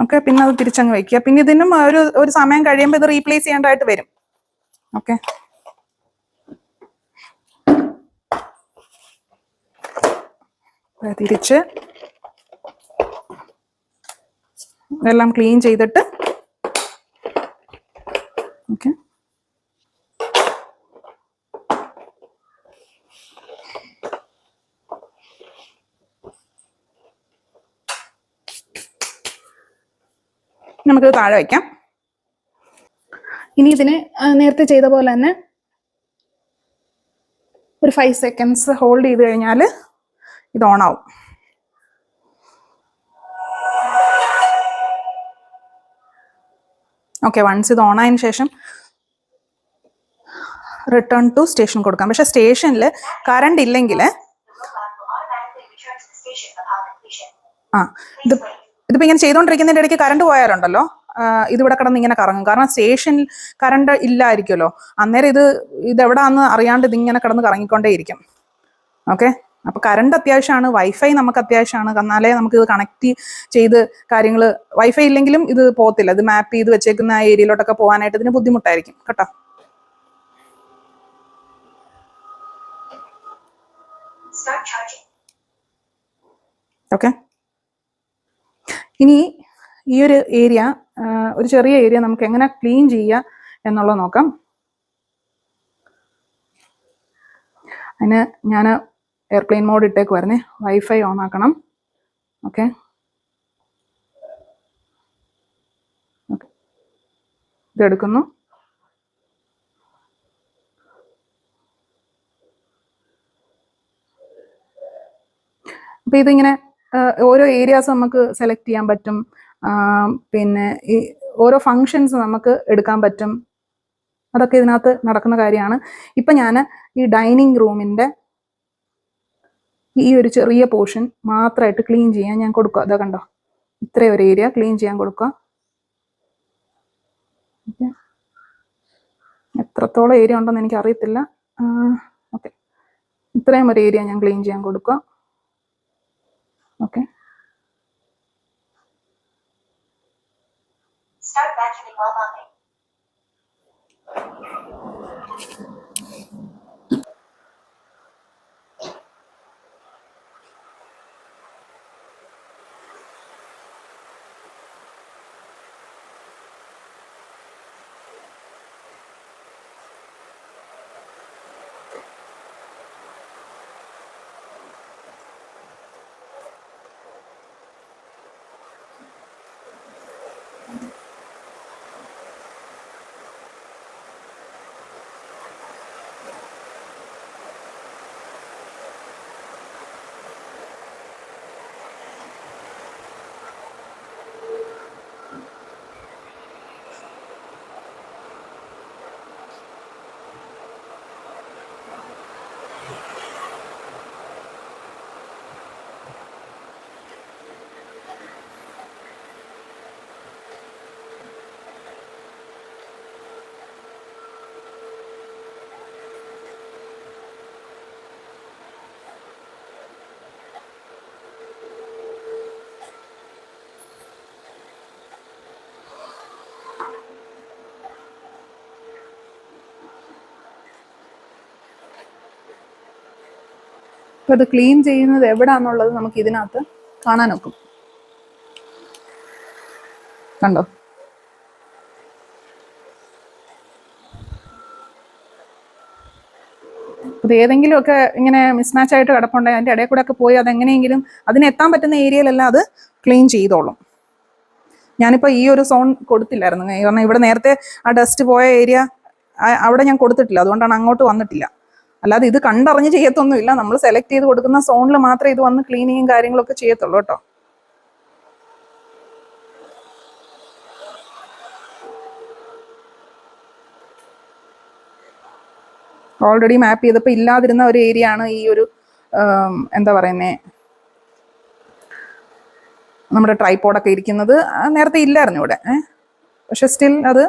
ഓക്കെ. പിന്നെ അത് തിരിച്ചങ്ങ് വയ്ക്കുക. പിന്നെ ഇതിനും ഒരു സമയം കഴിയുമ്പോൾ ഇത് റീപ്ലേസ് ചെയ്യേണ്ടതായിട്ട് വരും. ഓക്കെ, തിരിച്ച് എല്ലാം ക്ലീൻ ചെയ്തിട്ട് ഓക്കെ. നമുക്കിത് താഴെ വയ്ക്കാം. ഇനി ഇതിനെ നേരത്തെ ചെയ്ത പോലെ തന്നെ ഒരു 5 സെക്കൻഡ്സ് ഹോൾഡ് ചെയ്ത് കഴിഞ്ഞാൽ ഇത് ഓണാവും. ഓക്കെ, വൺസ് ഇത് ഓണായതിനു ശേഷം റിട്ടേൺ ടു സ്റ്റേഷൻ കൊടുക്കാം. പക്ഷെ സ്റ്റേഷനിൽ കറണ്ട് ഇല്ലെങ്കിൽ ഇതിപ്പോൾ ഇങ്ങനെ ചെയ്തുകൊണ്ടിരിക്കുന്നതിൻ്റെ ഇടയ്ക്ക് കറണ്ട് പോയാലുണ്ടല്ലോ ഇതിവിടെ കിടന്ന് ഇങ്ങനെ കറങ്ങും. കാരണം സ്റ്റേഷനിൽ കറണ്ട് ഇല്ലായിരിക്കുമല്ലോ, അന്നേരം ഇതെവിടാന്ന് അറിയാണ്ട് ഇതിങ്ങനെ കിടന്ന് കറങ്ങിക്കൊണ്ടേയിരിക്കും. ഓക്കെ, അപ്പോൾ കറണ്ട് അത്യാവശ്യമാണ്, വൈഫൈ നമുക്ക് അത്യാവശ്യമാണ്. എന്നാലേ നമുക്ക് ഇത് കണക്ട് ചെയ്ത് കാര്യങ്ങൾ, വൈഫൈ ഇല്ലെങ്കിലും ഇത് പോകത്തില്ല. ഇത് മാപ്പ് ചെയ്ത് വെച്ചേക്കുന്ന ആ ഏരിയയിലോട്ടൊക്കെ പോകാനായിട്ട് ഇതിന് ബുദ്ധിമുട്ടായിരിക്കും കേട്ടോ. ഓക്കെ, ഇനി ഈ ഒരു ഏരിയ, ഒരു ചെറിയ ഏരിയ നമുക്ക് എങ്ങനെ ക്ലീൻ ചെയ്യുക എന്നുള്ളത് നോക്കാം. അതിന് ഞാൻ എയർപ്ലെയിൻ മോഡ് ഇട്ടേക്ക് വരുന്നേ, വൈഫൈ ഓൺ ആക്കണം. ഓക്കെ, ഇതെടുക്കുന്നു. അപ്പോൾ ഇതിങ്ങനെ ഓരോ ഏരിയാസ് നമുക്ക് സെലക്ട് ചെയ്യാൻ പറ്റും. പിന്നെ ഈ ഓരോ ഫങ്ഷൻസ് നമുക്ക് എടുക്കാൻ പറ്റും. അതൊക്കെ ഇതിനകത്ത് നടക്കുന്ന കാര്യമാണ്. ഇപ്പം ഞാൻ ഈ ഡൈനിങ് റൂമിൻ്റെ ഈ ഒരു ചെറിയ പോർഷൻ മാത്രമായിട്ട് ക്ലീൻ ചെയ്യാൻ ഞാൻ കൊടുക്കുക. അതാ കണ്ടോ, ഇത്രയും ഒരു ഏരിയ ക്ലീൻ ചെയ്യാൻ കൊടുക്കുക. എത്രത്തോളം ഏരിയ ഉണ്ടെന്ന് എനിക്ക് അറിയത്തില്ല. ഓക്കെ, ഇത്രയും ഒരു ഏരിയ ഞാൻ ക്ലീൻ ചെയ്യാൻ കൊടുക്കുക. ഓക്കെ, അപ്പോൾ ഇത് ക്ലീൻ ചെയ്യുന്നത് എവിടാന്നുള്ളത് നമുക്ക് ഇതിനകത്ത് കാണാൻ ഒക്കും. കണ്ടോ, ഇത് ഏതെങ്കിലുമൊക്കെ ഇങ്ങനെ മിസ്മാച്ച് ആയിട്ട് കിടപ്പുണ്ടെങ്കിൽ അതിൻ്റെ ഇടയിൽ കൂടെ ഒക്കെ പോയി അതെങ്ങനെയെങ്കിലും അതിന് എത്താൻ പറ്റുന്ന ഏരിയയിലെല്ലാം അത് ക്ലീൻ ചെയ്തോളും. ഞാനിപ്പോൾ ഈ ഒരു സോൺ കൊടുത്തില്ലായിരുന്നു, കാരണം ഇവിടെ നേരത്തെ ആ ഡസ്റ്റ് പോയ ഏരിയ അവിടെ ഞാൻ കൊടുത്തിട്ടില്ല, അതുകൊണ്ടാണ് അങ്ങോട്ട് വന്നിട്ടില്ല. അല്ലാതെ ഇത് കണ്ടറിഞ്ഞ് ചെയ്യത്തൊന്നുമില്ല, നമ്മൾ സെലക്ട് ചെയ്ത് കൊടുക്കുന്ന സോണിൽ മാത്രമേ ഇത് വന്ന് ക്ലീനിങ്ങും കാര്യങ്ങളൊക്കെ ചെയ്യത്തുള്ളൂ കേട്ടോ. ഓൾറെഡി മാപ്പ് ചെയ്തപ്പോൾ ഇല്ലാതിരുന്ന ഒരു ഏരിയ ആണ് ഈ ഒരു എന്താ പറയുന്നേ, നമ്മുടെ ട്രൈപോഡൊക്കെ ഇരിക്കുന്നത്. നേരത്തെ ഇല്ലായിരുന്നു ഇവിടെ, പക്ഷെ സ്റ്റിൽ അത്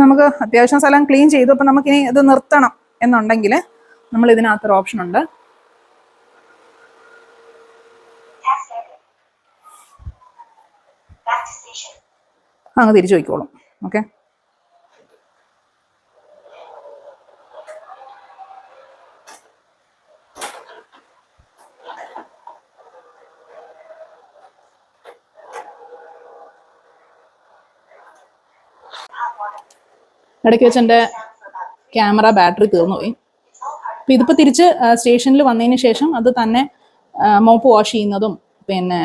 നമുക്ക് അത്യാവശ്യം സ്ഥലം ക്ലീൻ ചെയ്തു. അപ്പം നമുക്കിനി ഇത് നിർത്തണം എന്നുണ്ടെങ്കിൽ നമ്മൾ ഇതിനകത്തൊരു ഓപ്ഷൻ ഉണ്ട്. അങ്ങ് തിരിച്ചു വയ്ക്കോളും. ഓക്കെ, ഇടയ്ക്ക് വെച്ച് എൻ്റെ ക്യാമറ ബാറ്ററി തീർന്നു പോയി. അപ്പം ഇതിപ്പോൾ തിരിച്ച് സ്റ്റേഷനിൽ വന്നതിന് ശേഷം അത് തന്നെ മോപ്പ് വാഷ് ചെയ്യുന്നതും പിന്നെ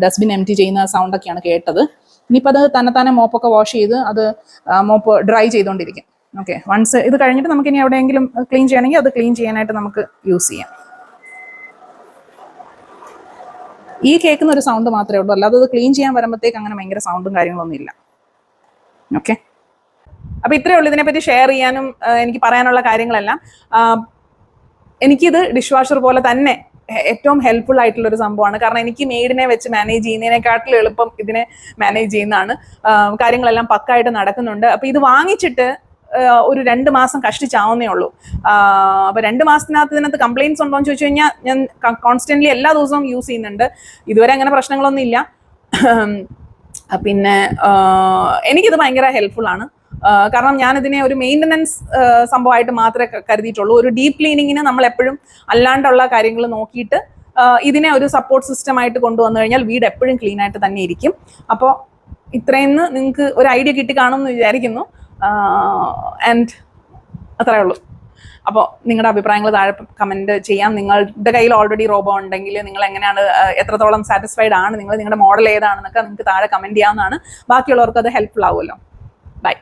ഡസ്റ്റ്ബിൻ എംറ്റി ചെയ്യുന്ന സൗണ്ടൊക്കെയാണ് കേട്ടത്. ഇനിയിപ്പോൾ അത് തന്നെ മോപ്പൊക്കെ വാഷ് ചെയ്ത് അത് മോപ്പ് ഡ്രൈ ചെയ്തുകൊണ്ടിരിക്കും. ഓക്കെ, വൺസ് ഇത് കഴിഞ്ഞിട്ട് നമുക്കിനി എവിടെയെങ്കിലും ക്ലീൻ ചെയ്യണമെങ്കിൽ അത് ക്ലീൻ ചെയ്യാനായിട്ട് നമുക്ക് യൂസ് ചെയ്യാം. ഈ കേൾക്കുന്ന ഒരു സൗണ്ട് മാത്രമേ ഉള്ളൂ, അല്ലാതെ അത് ക്ലീൻ ചെയ്യാൻ വരുമ്പോഴത്തേക്ക് അങ്ങനെ ഭയങ്കര സൗണ്ടും കാര്യങ്ങളൊന്നും ഇല്ല. ഓക്കെ, അപ്പോൾ ഇത്രയേ ഉള്ളൂ ഇതിനെപ്പറ്റി ഷെയർ ചെയ്യാനും എനിക്ക് പറയാനുള്ള കാര്യങ്ങളെല്ലാം. എനിക്കിത് ഡിഷ് വാഷർ പോലെ തന്നെ ഏറ്റവും ഹെൽപ്ഫുൾ ആയിട്ടുള്ളൊരു സംഭവമാണ്. കാരണം എനിക്ക് മെയ്ഡിനെ വെച്ച് മാനേജ് ചെയ്യുന്നതിനെക്കാട്ടിലും എളുപ്പം ഇതിനെ മാനേജ് ചെയ്യുന്നതാണ്. കാര്യങ്ങളെല്ലാം പക്കായിട്ട് നടക്കുന്നുണ്ട്. അപ്പോൾ ഇത് വാങ്ങിച്ചിട്ട് ഒരു 2 മാസം കഷ്ടിച്ചാവുന്നേ ഉള്ളൂ. അപ്പോൾ 2 മാസത്തിനകത്ത് ഇതിനകത്ത് കംപ്ലയിൻസ് ഉണ്ടോ എന്ന് ചോദിച്ചു കഴിഞ്ഞാൽ ഞാൻ കോൺസ്റ്റന്റ്ലി എല്ലാ ദിവസവും യൂസ് ചെയ്യുന്നുണ്ട്. ഇതുവരെ അങ്ങനെ പ്രശ്നങ്ങളൊന്നും ഇല്ല. പിന്നെ എനിക്കിത് ഭയങ്കര ഹെൽപ്ഫുൾ ആണ്. കാരണം ഞാനിതിനെ ഒരു മെയിൻ്റനൻസ് സംഭവമായിട്ട് മാത്രമേ കരുതിയിട്ടുള്ളൂ. ഒരു ഡീപ്പ് ക്ലീനിങ്ങിന് നമ്മൾ എപ്പോഴും അല്ലാണ്ടുള്ള കാര്യങ്ങൾ നോക്കിയിട്ട് ഇതിനെ ഒരു സപ്പോർട്ട് സിസ്റ്റമായിട്ട് കൊണ്ടുവന്നു കഴിഞ്ഞാൽ വീട് എപ്പോഴും ക്ലീൻ ആയിട്ട് തന്നെ ഇരിക്കും. അപ്പോൾ ഇത്രയും നിങ്ങൾക്ക് ഒരു ഐഡിയ കിട്ടി കാണുമെന്ന് വിചാരിക്കുന്നു. ആൻഡ് അത്രയേ ഉള്ളൂ. അപ്പോൾ നിങ്ങളുടെ അഭിപ്രായങ്ങൾ താഴെ കമൻറ്റ് ചെയ്യാം. നിങ്ങളുടെ കയ്യിൽ ഓൾറെഡി റോബോ ഉണ്ടെങ്കിൽ നിങ്ങൾ എങ്ങനെയാണ്, എത്രത്തോളം സാറ്റിസ്ഫൈഡ് ആണ് നിങ്ങൾ, നിങ്ങളുടെ മോഡൽ ഏതാണെന്നൊക്കെ നിങ്ങൾക്ക് താഴെ കമൻറ്റ് ചെയ്യാവുന്നതാണ്. ബാക്കിയുള്ളവർക്ക് അത് ഹെൽപ്ഫുൾ ആവുമല്ലോ. ബൈ.